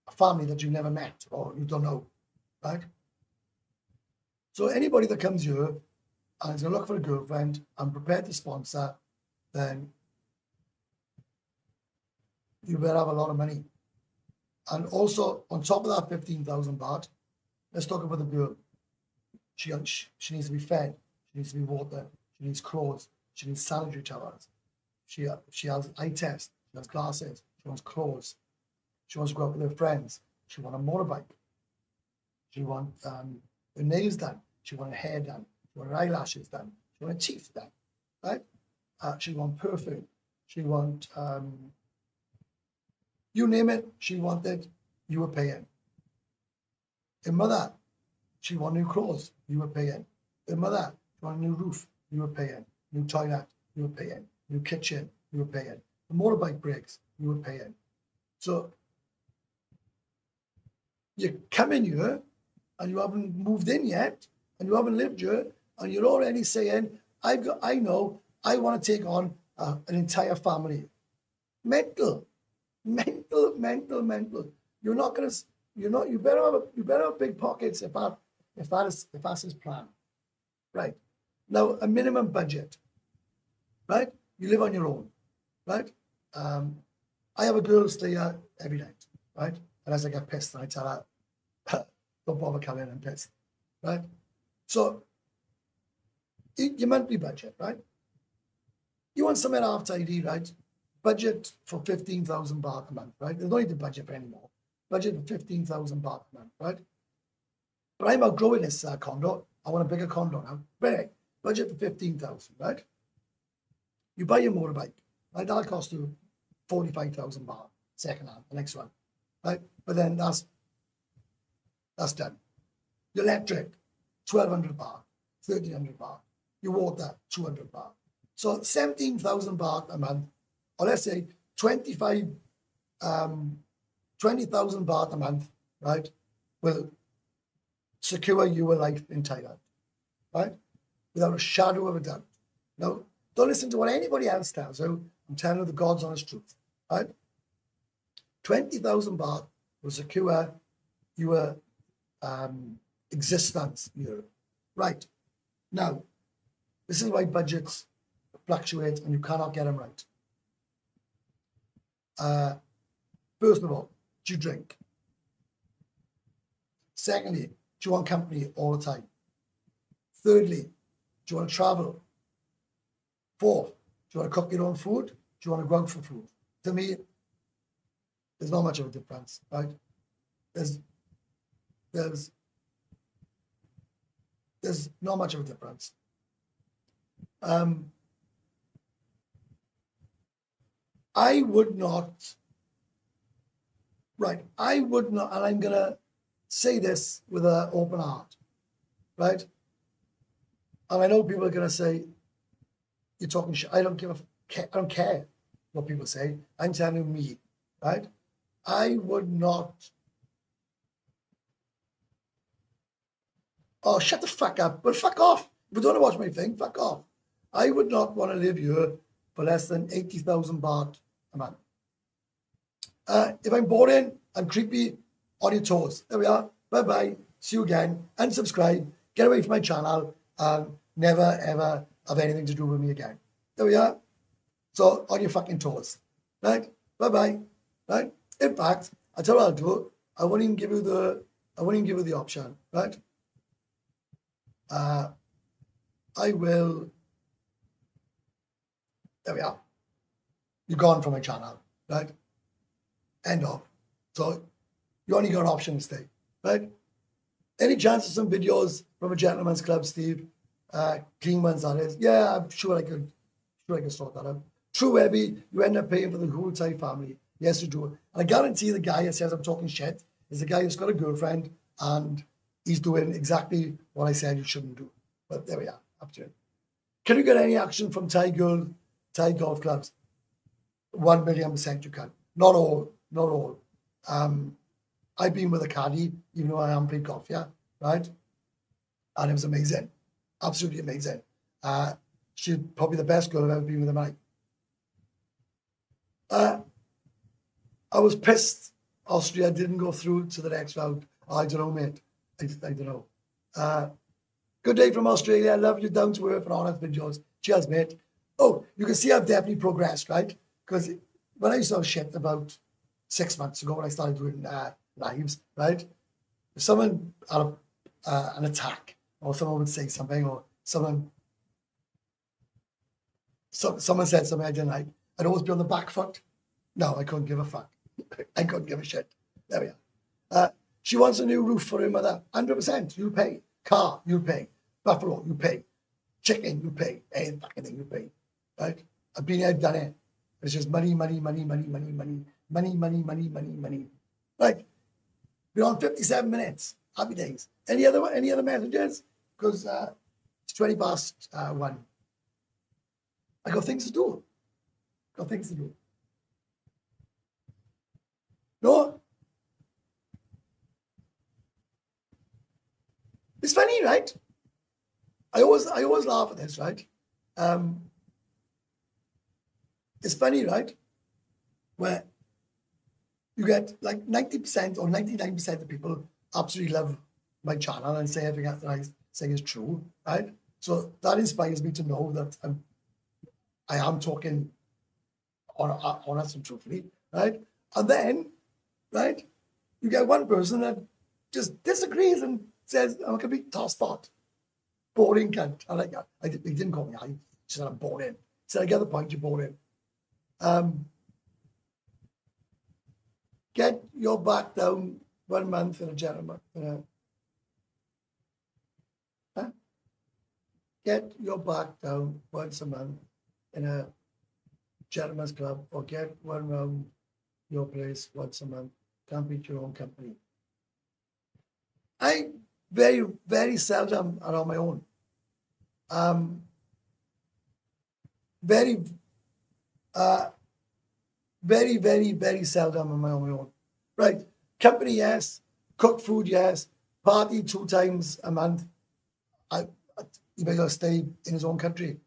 a family that you've never met or you don't know, right? So anybody that comes here and is going to look for a girlfriend and prepared to sponsor, then you better have a lot of money. And also, on top of that 15,000 baht, let's talk about the girl. She needs to be fed. She needs to be watered. She needs clothes. She needs sanitary towels. She has eye test. She has glasses. She wants clothes. She wants to go out with her friends. She wants a motorbike. She want her nails done. She want her hair done. She want her eyelashes done. She want her teeth done, right? She want perfume. She want you name it. She wanted. You were paying. Her mother, she want new clothes. You were paying. Her mother, she want a new roof. You were paying. New toilet. You were paying. New kitchen. You were paying. The motorbike brakes. You were paying. So you come in here and you haven't moved in yet, and you haven't lived here, and you're already saying, I know, I want to take on an entire family. Mental. You're not gonna. You're not. You better have big pockets if that's his plan, right? Now a minimum budget, right? You live on your own, right? I have a girl stay here every night, right? And as I get pissed, and I tell her, don't bother coming, I'm pissed, right? So your monthly budget, right? You want something half tidy, right? Budget for 15,000 baht a month, right? There's no need to budget for anymore. Budget for 15,000 baht a month, right? But I'm outgrowing this condo. I want a bigger condo now. But anyway, budget for 15,000, right? You buy your motorbike, right? That'll cost you 45,000 baht second hand, the next one, right? But then that's done. Your electric, 1,200 baht, 1,300 baht. Your water, 200 baht. So 17,000 baht a month, or let's say 20,000 baht a month, right, will secure your life in Thailand, right, without a shadow of a doubt. Now, don't listen to what anybody else tells you. I'm telling you the God's honest truth, right? 20,000 baht will secure your existence here, right? Now, this is why budgets fluctuate and you cannot get them right. First of all, do you drink? Secondly, do you want company all the time? Thirdly, do you want to travel? Fourth, do you want to cook your own food? Do you want to go out for food? To me, there's not much of a difference, right? There's not much of a difference. I would not, right? I would not, and I'm going to say this with an open heart, right? And I know people are going to say, you're talking shit. I don't care what people say. I'm telling me, right? I would not. Oh, shut the fuck up. But fuck off. If you don't want to watch my thing, fuck off. I would not want to live here for less than 80,000 baht a month. If I'm boring and creepy, on your toes. There we are. Bye-bye. See you again. Unsubscribe. Get away from my channel and never, ever have anything to do with me again. There we are. So, on your fucking toes. Right? Bye-bye. Right? In fact, I tell you what I'll do. I won't even give you the option. Right? I will. There we are. You're gone from my channel. Right? End of. So, you only got an option to stay. Right? Any chance of some videos from a gentleman's club, Steve? Clean ones, that is. Yeah, I'm sure I could sort that out. True, Webby, you end up paying for the whole Thai family. Yes, you do. And I guarantee the guy that says I'm talking shit is the guy who's got a girlfriend and he's doing exactly what I said you shouldn't do. But there we are. Up to it. Can you get any action from Thai golf clubs? 1,000,000% you can. Not all. Not all. I've been with a caddy, even though I haven't played golf yet, right? And it was amazing. Absolutely amazing. She's probably the best girl I've ever been with in my life. I was pissed Austria didn't go through to the next round. I don't know, mate. I don't know. Good day from Australia. I love you, down to earth and honest videos. Cheers, mate. Oh, you can see I've definitely progressed, right? Because when I saw shit about 6 months ago when I started doing lives, right? If someone had an attack or someone would say something or someone said something I didn't like, I'd always be on the back foot. No, I couldn't give a fuck. I couldn't give a shit. There we are. She wants a new roof for her mother. 100%. You pay. Car, you pay. Buffalo, you pay. Chicken, you pay. Any fucking thing, you pay. Right? I've been here, I've done it. It's just money, money, money, money, money, money, money, money, money, money, money. Right? We're on 57 minutes. Happy days. Any other messages? Because it's 20 past 1. I got things to do. Got things to do. No? It's funny, right? I always laugh at this, right? It's funny, right? Where you get like 90% or 99% of people absolutely love my channel and say everything that I say is true, right? So that inspires me to know that I am talking honest and truthfully, right? And then, right, you get one person that just disagrees and says, I'm a complete tosspot. Boring cunt. I like that. He didn't call me. He said I'm boring. He said, I get the point, you're boring. Get your back down 1 month in a gentleman. Get your back down once a month in a gentleman's club, or get one round your place once a month. Can't beat your own company. I very, very seldom are on my own. Very, very, very seldom am I on my own. Right. Company, yes. Cook food, yes. Party 2 times a month. He may just stay in his own country.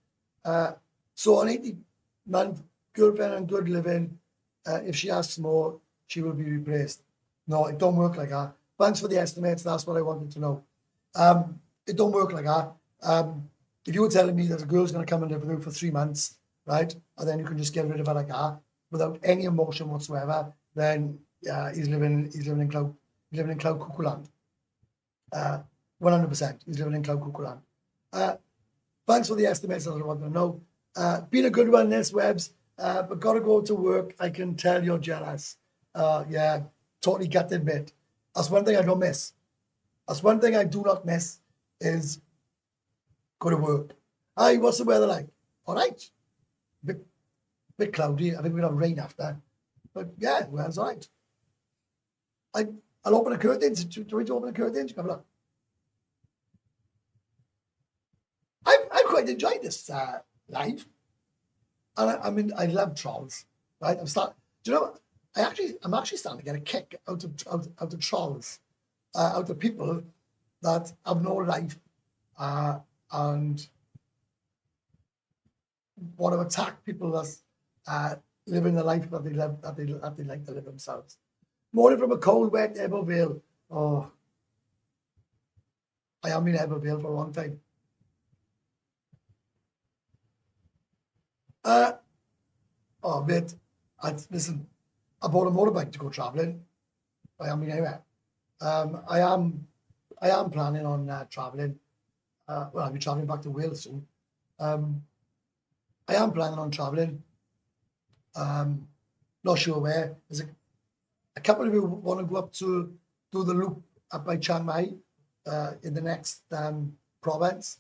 So an 80-month girlfriend and good living, if she asks more, she will be replaced. No, it don't work like that. Thanks for the estimates. That's what I wanted to know. It don't work like that. If you were telling me that a girl's going to come and live with you for 3 months, right, and then you can just get rid of her like that without any emotion whatsoever, then he's living in Cloud Cuckoo Land. 100%. He's living in Cloud Cuckoo Land. Thanks for the estimates. That I want to know. Been a good one, this Webs, but got to go to work. I can tell you're jealous. Yeah, totally gutted, mate. That's one thing I don't miss. That's one thing I do not miss is go to work. Hi, what's the weather like? All right. Bit cloudy. I think we're going to have rain after. But yeah, weather's all right. I'll open the curtains. Do we open the curtains? Have a look. I quite enjoyed this live. And I love trolls, right? Do you know what? I'm actually starting to get a kick out of trolls, out of people that have no life and want to attack people that's living the life that they live, that they like to live themselves. Morning from a cold, wet Ebervale. Oh, I have been in Ebervale for a long time. Oh, mate, listen, I bought a motorbike to go travelling. I haven't been anywhere. I am planning on travelling. Well, I'll be travelling back to Wales soon. I am planning on travelling. Not sure where. There's a couple of you want to go up to do the loop up by Chiang Mai in the next province.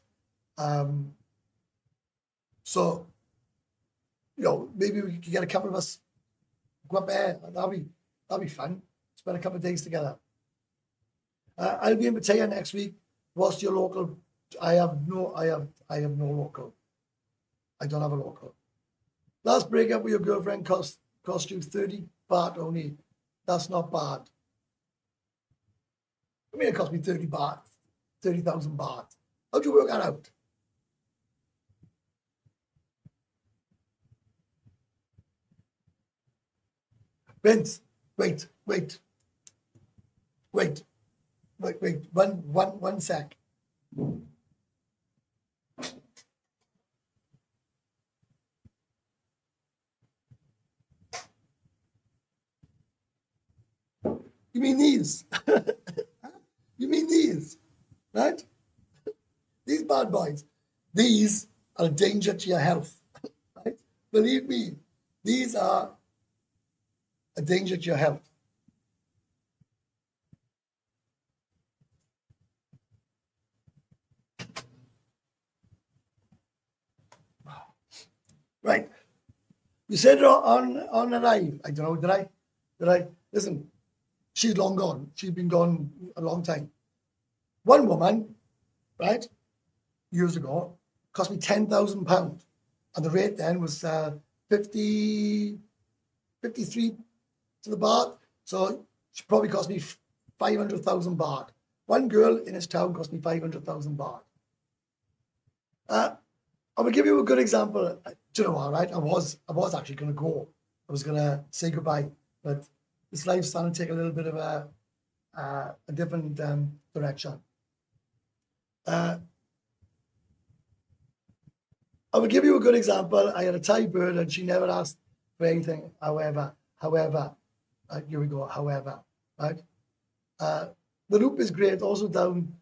So, maybe we could get a couple of us go up there. That'll be fun. Spend a couple of days together. I'll be in Pattaya next week. What's your local? I have no local. I don't have a local. Last breakup with your girlfriend cost you 30 baht only. That's not bad. I mean, it cost me 30 baht, 30,000 baht. How'd you work that out? Vince, wait. One sec. You mean these? You mean these? Right? These bad boys. These are a danger to your health. Right? Believe me, these are a danger to your health. You said it on a live. I don't know. Did I? Listen, she's long gone. She's been gone a long time. One woman, right, years ago, cost me £10,000, and the rate then was 50, 53 to the baht. So she probably cost me 500,000 baht. One girl in his town cost me 500,000 baht. I will give you a good example. Do you know what, right? I was actually going to go. I was going to say goodbye, but this life's starting to take a little bit of a different direction. I will give you a good example. I had a Thai bird and she never asked for anything. However, here we go. However, right? The loop is great. Also down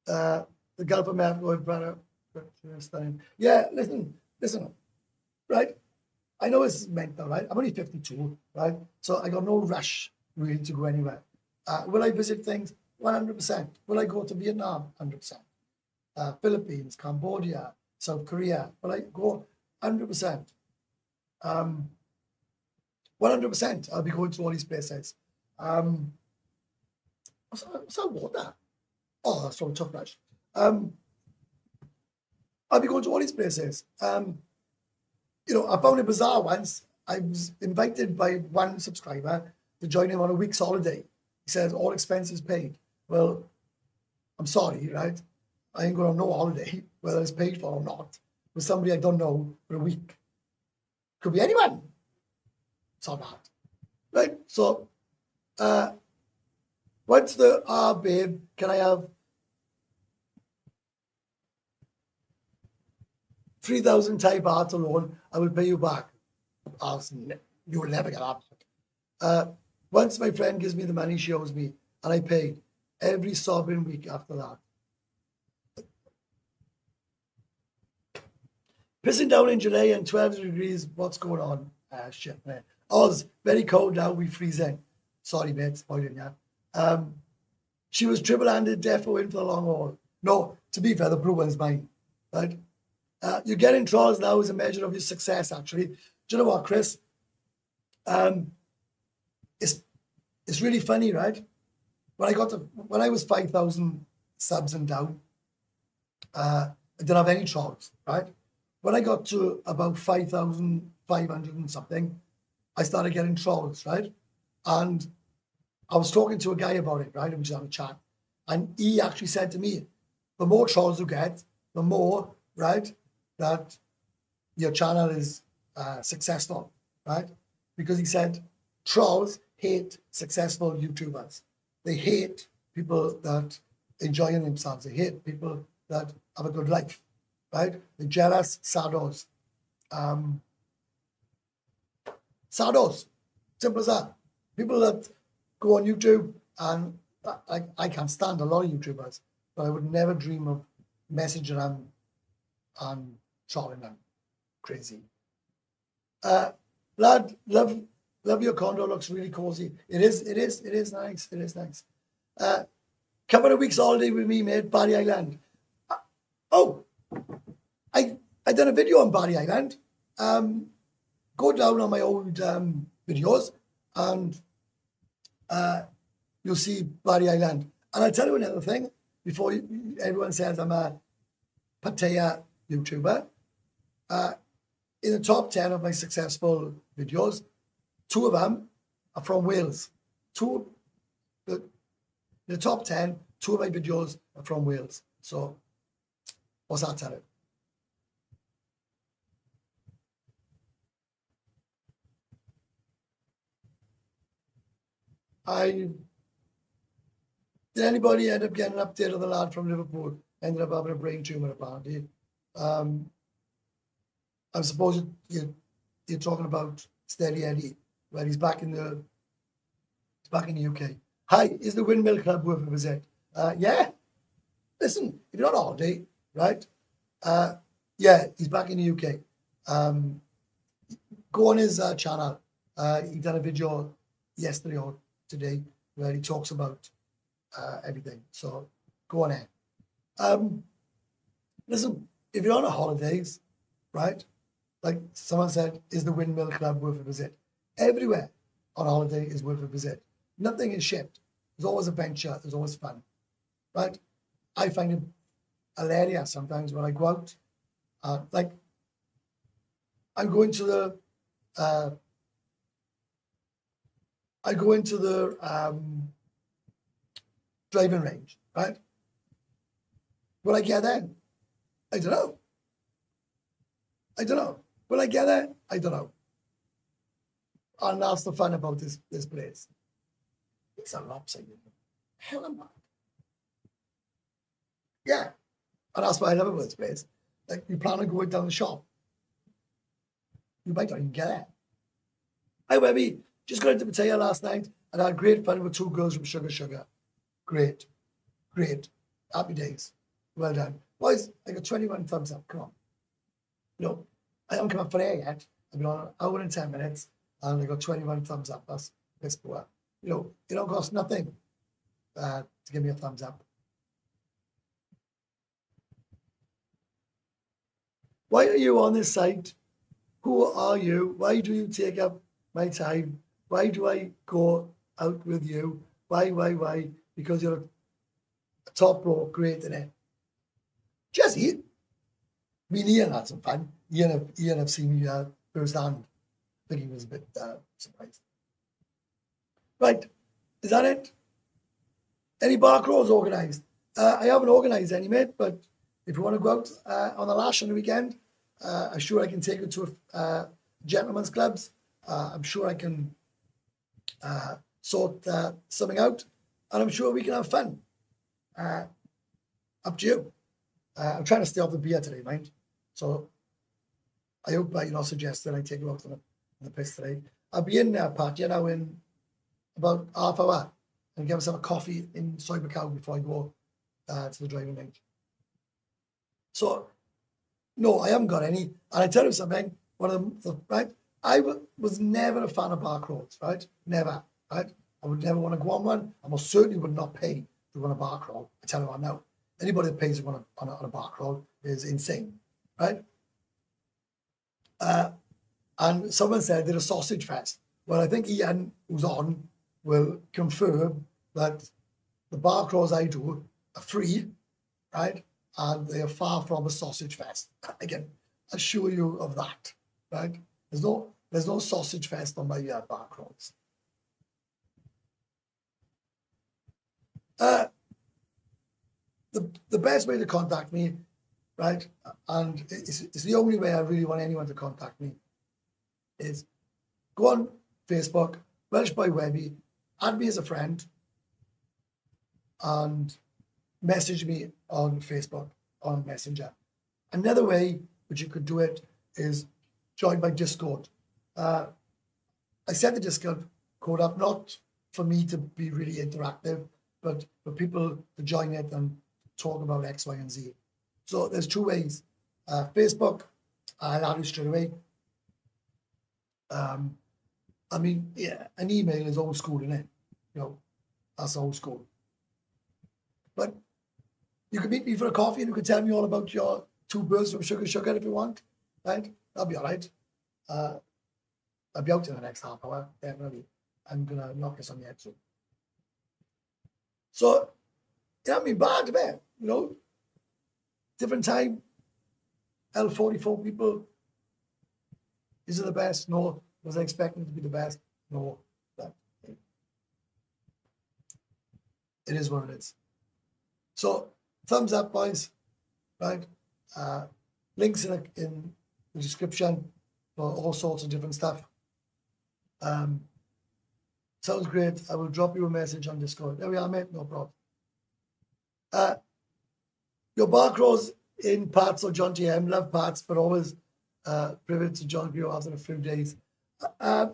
the Gulf of Mexico. Yeah, listen, right? I know it's mental, right? I'm only 52, right? So I got no rush really to go anywhere. Will I visit things? 100%. Will I go to Vietnam? 100%. Philippines, Cambodia, South Korea. Will I go? 100%. 100%. I'll be going to all these places. What's that water? Oh, that's from Tough Rush. I'll be going to all these places. I found it bizarre once. I was invited by one subscriber to join him on a week's holiday. He says all expenses paid. Well, I'm sorry, right? I ain't going on no holiday, whether it's paid for or not, with somebody I don't know for a week. Could be anyone. It's not bad, right? So, what's the babe? Can I have 3,000 Thai baht alone? I will pay you back. You will never get that back. Once my friend gives me the money she owes me, and I pay every sobbing week after that. Pissing down in July and 12 degrees. What's going on? Shit, man. Oz, very cold now. We freezing. Sorry, mate. Spoiling ya. She was triple-handed, defo in for the long haul. No, to be fair, the blue one's mine, right? You're getting trolls now as a measure of your success, actually. Do you know what, Chris? It's really funny, right? When I was 5,000 subs and down, I didn't have any trolls, right? When I got to about 5,500 and something, I started getting trolls, right? And I was talking to a guy about it, right? We was having a chat. And he actually said to me, the more trolls you get, the more, right, that your channel is successful, right? Because he said trolls hate successful YouTubers. They hate people that enjoying themselves. They hate people that have a good life, right? They're jealous, saddos. Saddos, simple as that. People that go on YouTube, and I can't stand a lot of YouTubers, but I would never dream of messaging them and trolling them. Crazy. Lad, love your condo. Looks really cozy. It is nice. It is nice. Couple of weeks holiday with me, mate. Bali Island. I done a video on Bali Island. Go down on my old videos and you'll see Bali Island. And I'll tell you another thing before everyone says I'm a Pattaya YouTuber. In the top 10 of my successful videos, 2 of them are from Wales. The top 10, 2 of my videos are from Wales. So what's that telling? Did anybody end up getting an update of the lad from Liverpool? Ended up having a brain tumor, apparently. I suppose you're talking about Steady Eddie, where he's back in the UK. Hi, is the Windmill Club worth a visit? Yeah. Listen, if you're on holiday, right? Yeah, he's back in the UK. Go on his channel. He done a video yesterday or today where he talks about everything. So go on in. Listen, if you're on a holidays, right? like someone said, is the Windmill Club worth a visit? Everywhere on holiday is worth a visit. Nothing is shit. There's always adventure. There's always fun, right? I find it hilarious sometimes when I go out. Like I go into the uh, driving range, right? Will I get there? I don't know. I don't know. Will I get there? I don't know. And that's the fun about this place. It's a lopsided. Hell am I? Yeah. And that's why I love about this place. Like you plan on going down the shop. You might not even get there. Hi Webby, just got into Pattaya last night and I had great fun with two girls from Sugar Sugar. Great. Great. Happy days. Well done. Boys, I got 21 thumbs up. Come on. No, I haven't come up for air yet. I've been on an hour and 10 minutes and I got 21 thumbs up. That's poor. You know, it don't cost nothing to give me a thumbs up. Why are you on this site? Who are you? Why do you take up my time? Why do I go out with you? Why? Because you're a top pro, great in it. Just eat. Me and Ian had some fun. Ian have seen me firsthand. I think he was a bit surprised. Right, is that it? Any bar crawls organised? I haven't organised any, mate, but if you want to go out on the lash on the weekend, I'm sure I can take you to gentlemen's clubs. I'm sure I can sort something out, and I'm sure we can have fun. Up to you. I'm trying to stay off the beer today, mind. So I hope you're not suggesting I take you out on the piss today. I'll be in Pattaya now in about half hour and get myself a coffee in Soy Macau before I go to the driving range. So, no, I haven't got any. And I tell you something, one of the right, I was never a fan of bar crawls, right? Never, right? I would never want to go on one. I most certainly would not pay to run a bar crawl. I tell you what now. Anybody that pays to run on a bar crawl is insane, right? And someone said they're a sausage fest. Well, I think Ian, who's on, will confirm that the bar crawls I do are free, right? And they are far from a sausage fest. I can assure you of that, right? There's no sausage fest on my bar crawls. The best way to contact me, right? And it's the only way I really want anyone to contact me is go on Facebook, Welsh Boy Webby, add me as a friend, and message me on Facebook, on Messenger. Another way which you could do it is join my Discord. I set the Discord code up not for me to be really interactive, but for people to join it and talk about X, Y, and Z. So there's two ways. Facebook, I'll add you straight away. I mean, yeah, an email is old school, isn't it? You know, that's old school. But you can meet me for a coffee and you can tell me all about your two birds from Sugar Sugar if you want, right? That'll be all right. I'll be out in the next half hour, definitely. I'm going to knock this on the head soon. So, you know, I mean, bad, man, you know, different time, L44 people, is it the best? No. Was I expecting it to be the best? No. But it is what it is. So, thumbs up, boys, right? Links in the description for all sorts of different stuff. Sounds great. I will drop you a message on Discord. There we are, mate. No problem. Your bar crawls in parts of Jomtien. Love parts, but always privileged to join you after a few days. I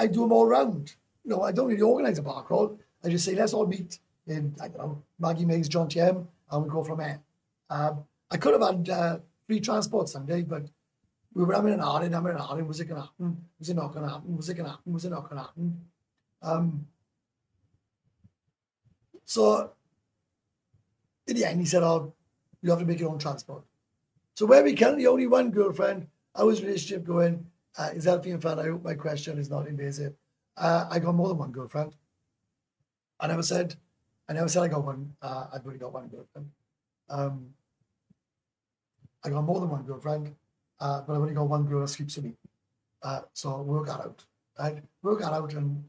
do them all round. You know, I don't really organise a bar crawl. I just say, let's all meet in, I don't know, Maggie May's Jomtien, and we go from there. I could have had free transport Sunday, but we were having an hour. Was it going to happen? Was it not going to happen? Was it going to happen? Was it not going to happen? So in the end, he said, oh, you have to make your own transport. So where we currently only one girlfriend How is relationship going? Is healthy and fun? I hope my question is not invasive. I got more than one girlfriend. I never said, I got one. I've only got one girlfriend. Um, I got more than one girlfriend, but I've only got one girl that sleeps with me. So work that out. Right? Work that out, and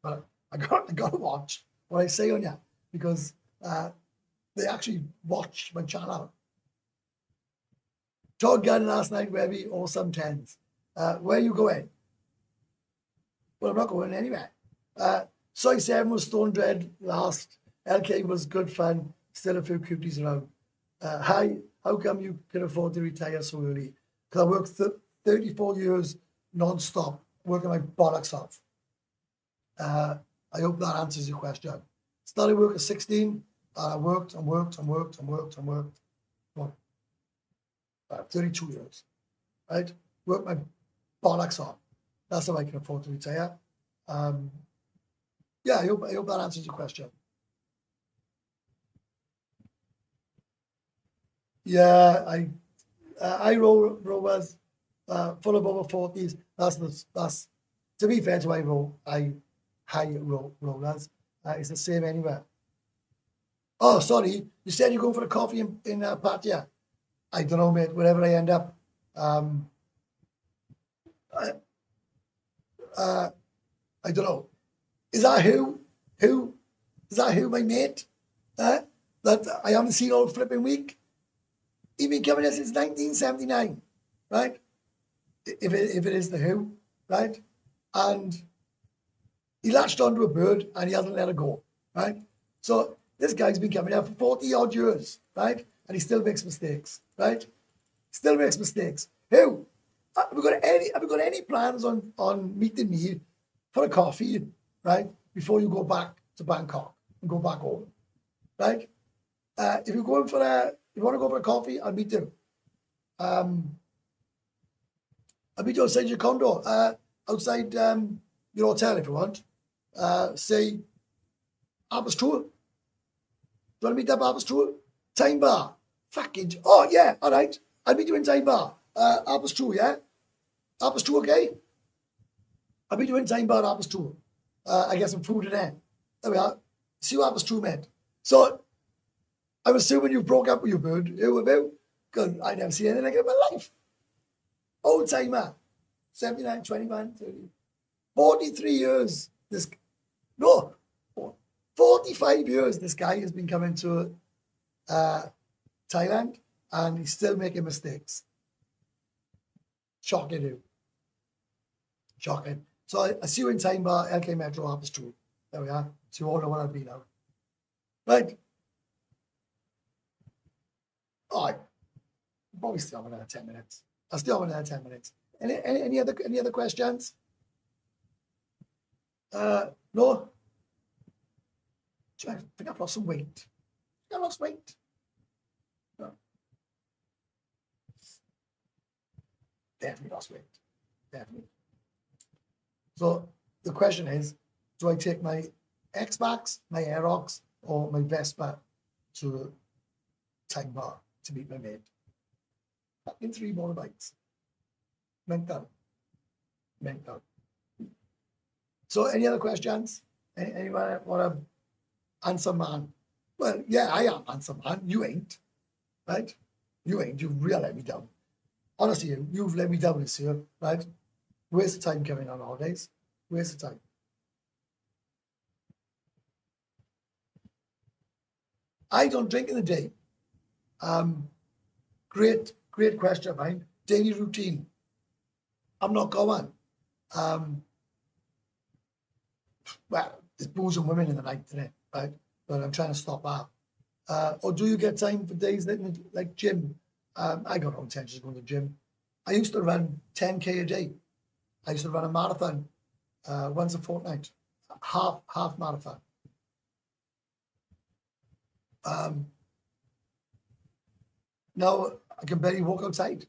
but I got to watch what I say on you because they actually watch my channel. Todd Gunn last night, Webby, awesome tens. Where are you going? Well, I'm not going anywhere. Soy 7 was Stone Dread last. LK was good fun. Still a few cuties around. Hi, how come you can afford to retire so early? Because I worked 34 years non-stop, working my bollocks off. I hope that answers your question. Started work at 16, and I worked and worked and worked and worked and worked. Well, 32 years, right? Worked my bollocks off. That's how I can afford to retire. Yeah, I hope that answers your question. Yeah, I roll was full of over 40s. That's to be fair to I high rollers. It's the same anywhere. Oh, sorry, you said you're going for a coffee in Pattaya. I don't know, mate. Wherever I end up, I don't know. Is that who? Who? Is that who? My mate? That I haven't seen all flipping week. He's been coming here since 1979, right? If it is the who, right? And he latched onto a bird and he hasn't let it go, right? So this guy's been coming here for 40 odd years, right? And he still makes mistakes, right? Still makes mistakes. Who? Have we got any plans on meeting me for a coffee, right? Before you go back to Bangkok and go back home, right? If you're going for you want to go for a coffee, I'll meet you. I'll meet you outside your condo, outside your hotel if you want. Say Aberystwyth. Do you want to meet up Aberystwyth? Time bar. Fucking. Oh yeah, all right. I'll meet you in time bar. Aberystwyth, yeah. Aberystwyth, okay. I'll meet you in time bar Aberystwyth. I get some food in there. There we are. See you Aberystwyth, mate. So I'm assuming you broke up with your bird. Who about? Because I never seen anything like it in my life. Old timer. 79, 21, 30. 43 years. No, 45 years this guy has been coming to Thailand and he's still making mistakes. Shocking, dude. Shocking. So I see you in time bar, LK Metro, Harper Street. There we are. So you all know what I'll be now. Right. Oh, I probably still have another 10 minutes. I'll still have another 10 minutes. Any other questions? No? I think I've lost some weight. I lost weight. No. Definitely lost weight. Definitely. So the question is, do I take my X-Max, my Aerox, or my Vespa to Time Bar to meet my mate? Fucking 3 motorbikes. Mental. Mental. So any other questions? Anyone want to answer, man? Well, yeah, I am answer, man. You ain't. Right? You ain't. You've really let me down. Honestly, you've let me down this year, right? Where's the time coming on holidays? Where's the time? I don't drink in the day. Great question of mine. Daily routine. I'm not going. Well, there's booze and women in the night today, right? But I'm trying to stop that. Or do you get time for days like gym? I got no intentions of going to the gym. I used to run 10K a day. I used to run a marathon once a fortnight, half marathon. Now I can barely walk outside.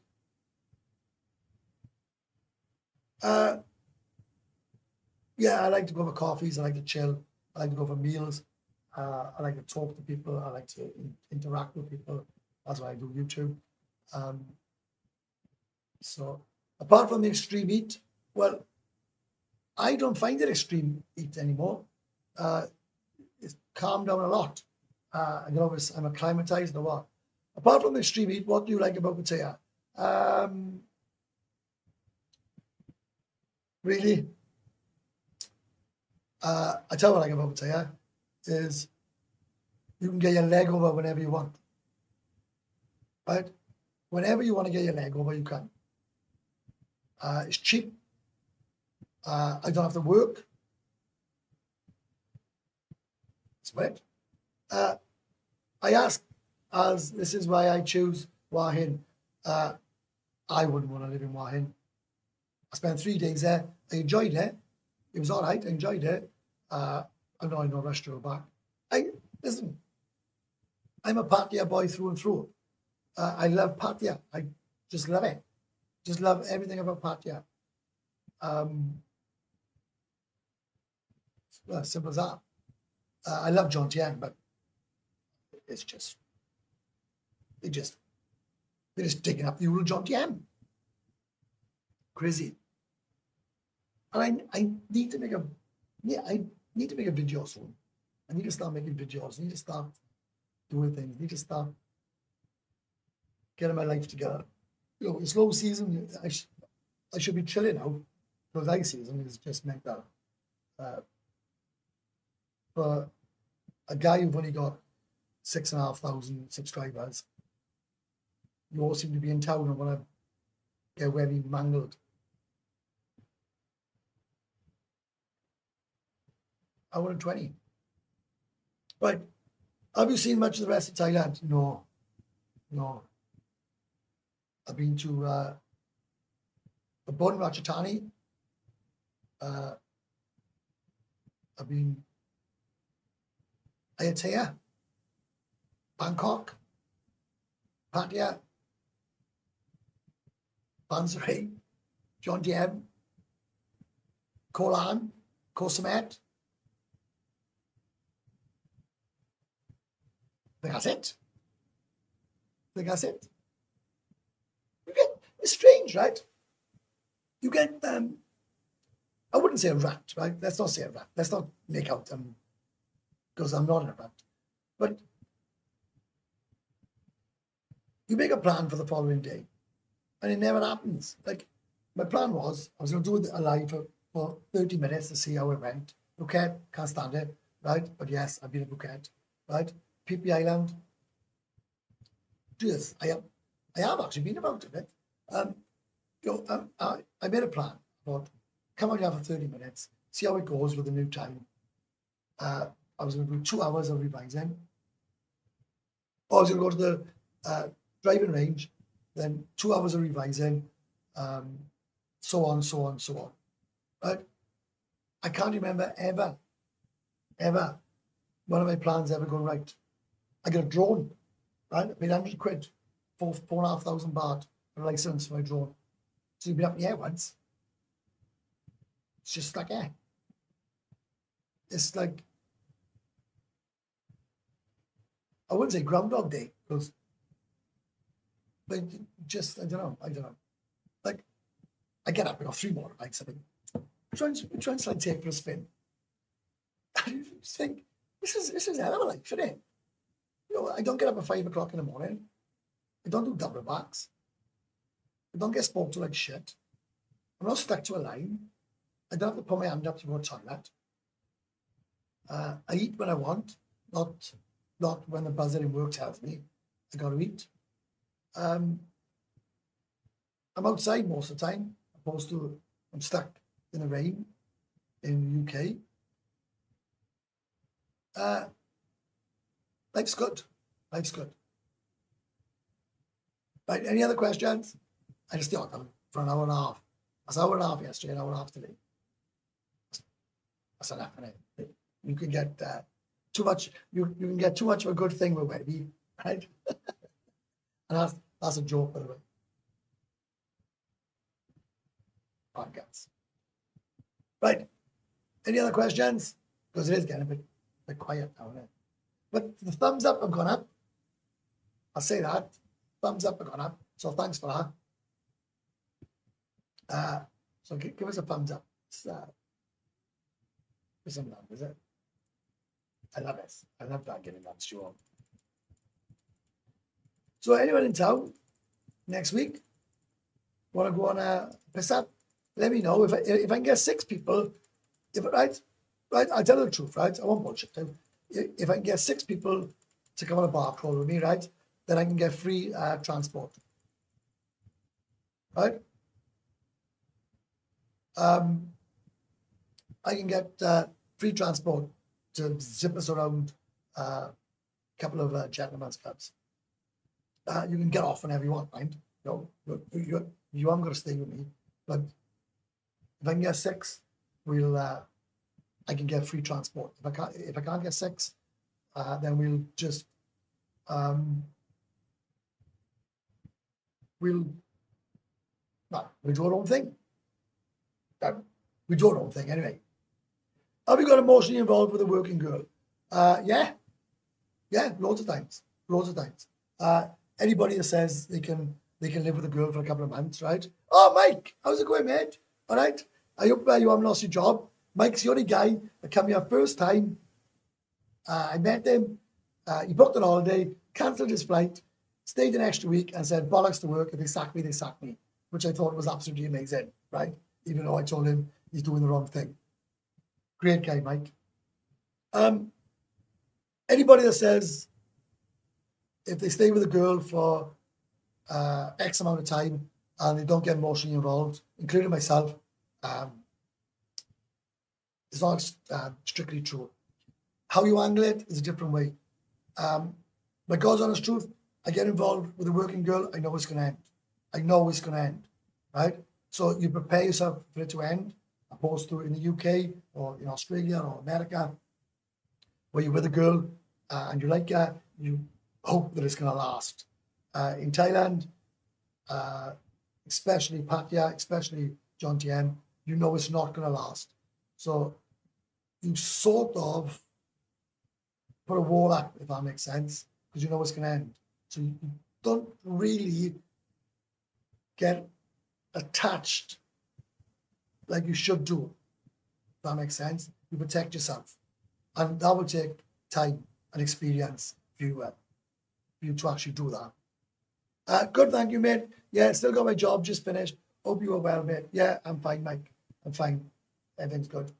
Yeah, I like to go for coffees. I like to chill. I like to go for meals. I like to talk to people. I like to interact with people. That's why I do YouTube. So apart from the extreme heat, well, I don't find it extreme heat anymore. It's calmed down a lot. I'm acclimatized or what. Apart from the extreme heat, what do you like about Pattaya? Really, I tell you what I like about Pattaya is you can get your leg over whenever you want, right? Whenever you want to get your leg over, you can. It's cheap. I don't have to work. It's wet. I ask, as this is why I choose Wahin. I wouldn't want to live in Wahin. I spent 3 days there. I enjoyed it. It was all right. I enjoyed it. I'm not in no rush to go back. Listen, I'm a Pattaya boy through and through. I love Pattaya. I just love it. Just love everything about Pattaya. Well, simple as that. I love Jomtien, but it's just they're just taking up the old Jomtien. Crazy. And I need to make a video soon. I need to start making videos. I need to start doing things. I need to start getting my life together. You know, it's low season. I should be chilling out because high season is just meant that. For a guy who've only got 6,500 subscribers, you all seem to be in town and want to get very mangled. Hour and 20. Right. Have you seen much of the rest of Thailand? No. I've been to Bun Ratchathani. I've been Ayutthaya, Bangkok, Pattaya, Bansari, Jomtien, Koh Lan, Koh Samet. I think that's it. It's strange, right? You get, I wouldn't say a rat, right? Let's not say a rat. Let's not make out because I'm not in a rat. But you make a plan for the following day and it never happens. Like my plan was I was going to do a live for 30 minutes to see how it went. Phuket, can't stand it, right? But yes, I've been to Phuket, right? PP Island. Yes, I have actually been about a bit. I made a plan. I thought, come out here for 30 minutes, see how it goes with the new time. I was going to do 2 hours of revising. Or I was going to go to the driving range, then 2 hours of revising, so on. Right? I can't remember ever one of my plans ever going right. I got a drone, right? I paid 100 quid, 4,500 baht for a license for my drone. So you've been up in the air once. It's just like, it's like, I wouldn't say Groundhog Day, because, but just, I don't know. Like, I get up, I got 3 motorbikes, I think, which one's like take for a spin? I just think, this is a hell of a life, isn't it? You know, I don't get up at 5 o'clock in the morning. I don't do double backs. I don't get spoke to like shit. I'm not stuck to a line. I don't have to put my hand up to go to the toilet. I eat when I want, not when the buzzer in work tells me I got to eat. I'm outside most of the time, opposed to I'm stuck in the rain in the UK. Life's good. Right, any other questions? I just talked for an hour and a half. That's an hour and a half yesterday, an hour and a half today. That's enough, isn't it? You can get too much. You can get too much of a good thing with Webby, right? And that's a joke, by the way. Podcasts. Right. Any other questions? Because it is getting a bit quiet now, isn't it? But the thumbs up have gone up. I'll say that. Thumbs up have gone up. So thanks for that. So give us a thumbs up. It's some love, is it? I love it. I love that getting that show on. So anyone in town next week want to go on a piss up? Let me know if I can get 6 people. Right, I'll tell you the truth, right? I won't bullshit. If I can get 6 people to come on a bar crawl with me, right, then I can get free transport. Right? I can get free transport to zip us around a couple of gentlemen's clubs. You can get off whenever you want, mind. You aren't going to stay with me, but if I can get 6, I can get free transport. If I can't get 6, then we'll just we'll do our own thing. We do our own thing anyway. Have you got emotionally involved with a working girl? Yeah, loads of times. Anybody that says they can live with a girl for a couple of months, right? Oh, Mike, how's it going, mate? All right. I hope you haven't lost your job. Mike's the only guy that came here first time. I met him. He booked an holiday, cancelled his flight, stayed an extra week, and said, bollocks to work. If they sack me, they sack me, which I thought was absolutely amazing, right? Even though I told him he's doing the wrong thing. Great guy, Mike. Anybody that says if they stay with a girl for X amount of time and they don't get emotionally involved, including myself, it's not strictly true. How you handle it is a different way. But God's honest truth, I get involved with a working girl, I know it's going to end. Right? So you prepare yourself for it to end, opposed to in the UK or in Australia or America, where you're with a girl and you like her, you hope that it's going to last. In Thailand, especially Pattaya, especially Jomtien, you know it's not going to last. So you sort of put a wall up, if that makes sense, because you know it's going to end. So you don't really get attached like you should do. If that makes sense. You protect yourself. And that will take time and experience for you to actually do that. Good, thank you, mate. Yeah, still got my job, just finished. Hope you are well, mate. Yeah, I'm fine, Mike. I'm fine. Everything's good.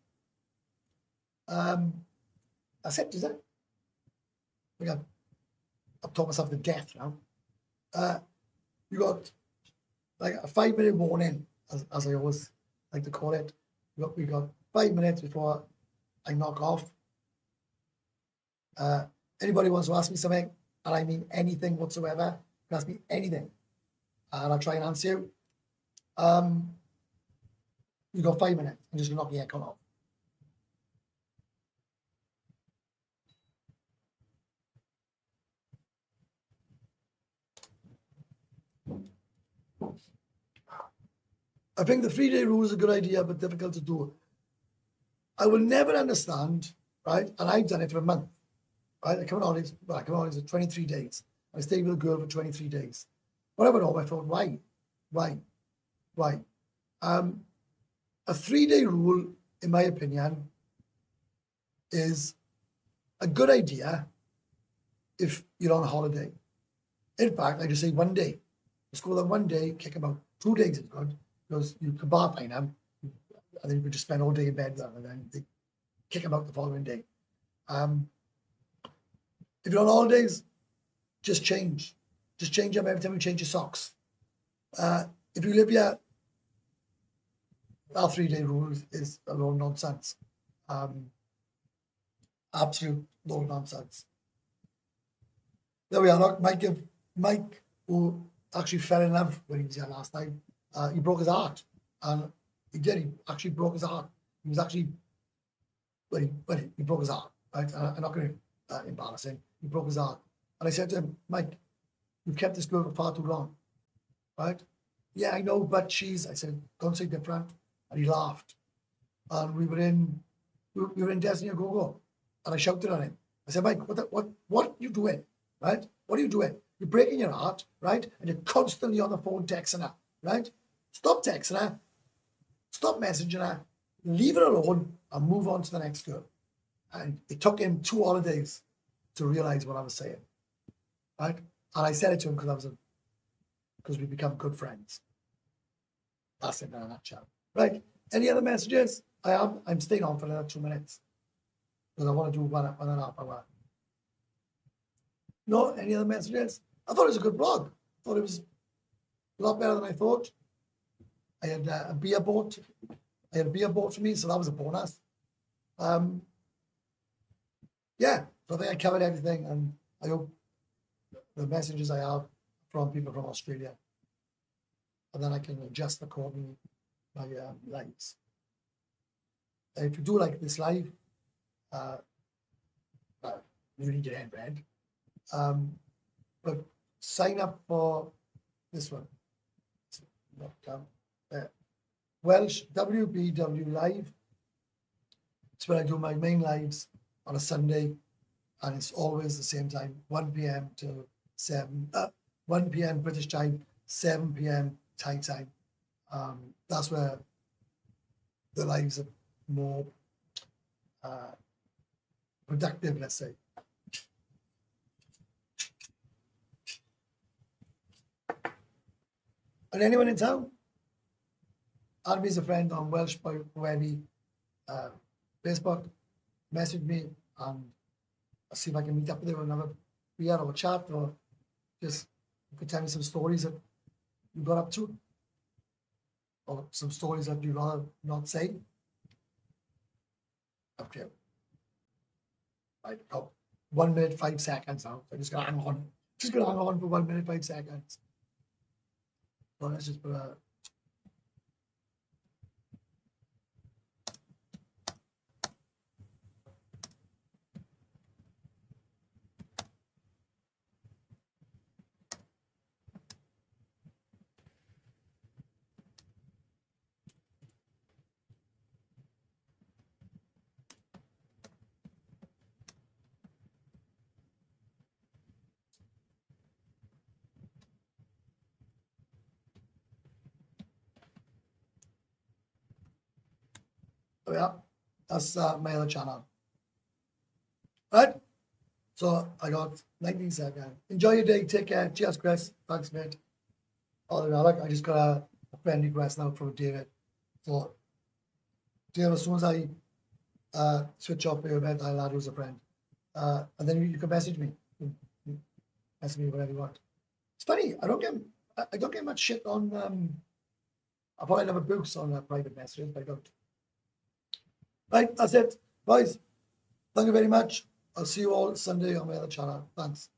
That's it, is it? I've taught myself to death now. You got like a 5-minute warning, as I always like to call it. We got 5 minutes before I knock off. Anybody wants to ask me something, and I mean anything whatsoever, you can ask me anything, and I'll try and answer you. You got 5 minutes. I'm just gonna knock the aircon off. I think the 3-day rule is a good idea, but difficult to do. I will never understand, right? And I've done it for a month, right? I come on holidays for 23 days. I stayed with a girl for 23 days. When I went home, I thought, why? A 3-day rule, in my opinion, is a good idea if you're on a holiday. In fact, I just say 1 day. Let's go there 1 day, kick them out. 2 days is good because you can bar fine them, and then you could just spend all day in bed with them, and then they kick them out the following day. If you're on holidays, just change. Just change them every time you change your socks. If you live here, our 3-day rule is a load of nonsense. Absolute load of nonsense. There we are. Look, Mike, who actually fell in love when he was here last time, he broke his heart, and he did. He actually broke his heart. He was actually, he broke his heart. Right? I'm not going to embarrass him. He broke his heart, and I said to him, Mike, you've kept this girl for far too long, right? Yeah, I know, but I said, don't say different, and he laughed, and we were in Destiny a Go-Go, and I shouted at him. I said, Mike, what are you doing, right? What are you doing? You're breaking your heart, right? And you're constantly on the phone texting her, right? Stop texting her. Stop messaging her, leave it alone, and move on to the next girl. And it took him 2 holidays to realize what I was saying, right? And I said it to him because we become good friends. That's it in a nutshell. Right. Any other messages? I'm staying on for another 2 minutes because I want to do 1.5 hours. No, any other messages? I thought it was a good vlog. I thought it was a lot better than I thought. I had a beer bought. I had a beer bought for me, so that was a bonus. Yeah, so I think I covered everything, and I hope the messages I have from people from Australia, and then I can adjust accordingly my lives. And if you do like this live, you need to end red. But sign up for this one. Welsh WBW Live. It's where I do my main lives on a Sunday, and it's always the same time, 1 p.m. to 1 p.m. British time, 7 p.m. Thai time. That's where the lives are more productive, let's say. And anyone in town? Add me as a friend on Welsh by Webby Facebook. Message me and I'll see if I can meet up with you and have a beer or a chat, or just you could tell me some stories that you got up to, or some stories that you'd rather not say. Okay. Right, oh, 1 minute, 5 seconds now. I'm just gonna hang on. Just gonna hang on for 1 minute, 5 seconds. So let's just put a oh yeah, that's my other channel. Right? So I got 19 seconds. Enjoy your day. Take care. Cheers, Chris. Thanks, mate. Oh, I just got a friend request now from David. So, David, as soon as I switch off your event, I'll add you as a friend. And then you can message me. Message me whatever you want. It's funny. I don't get much shit on. I probably never boost on private messages, but I don't. Right, that's it, boys. Thank you very much. I'll see you all Sunday on my other channel. Thanks.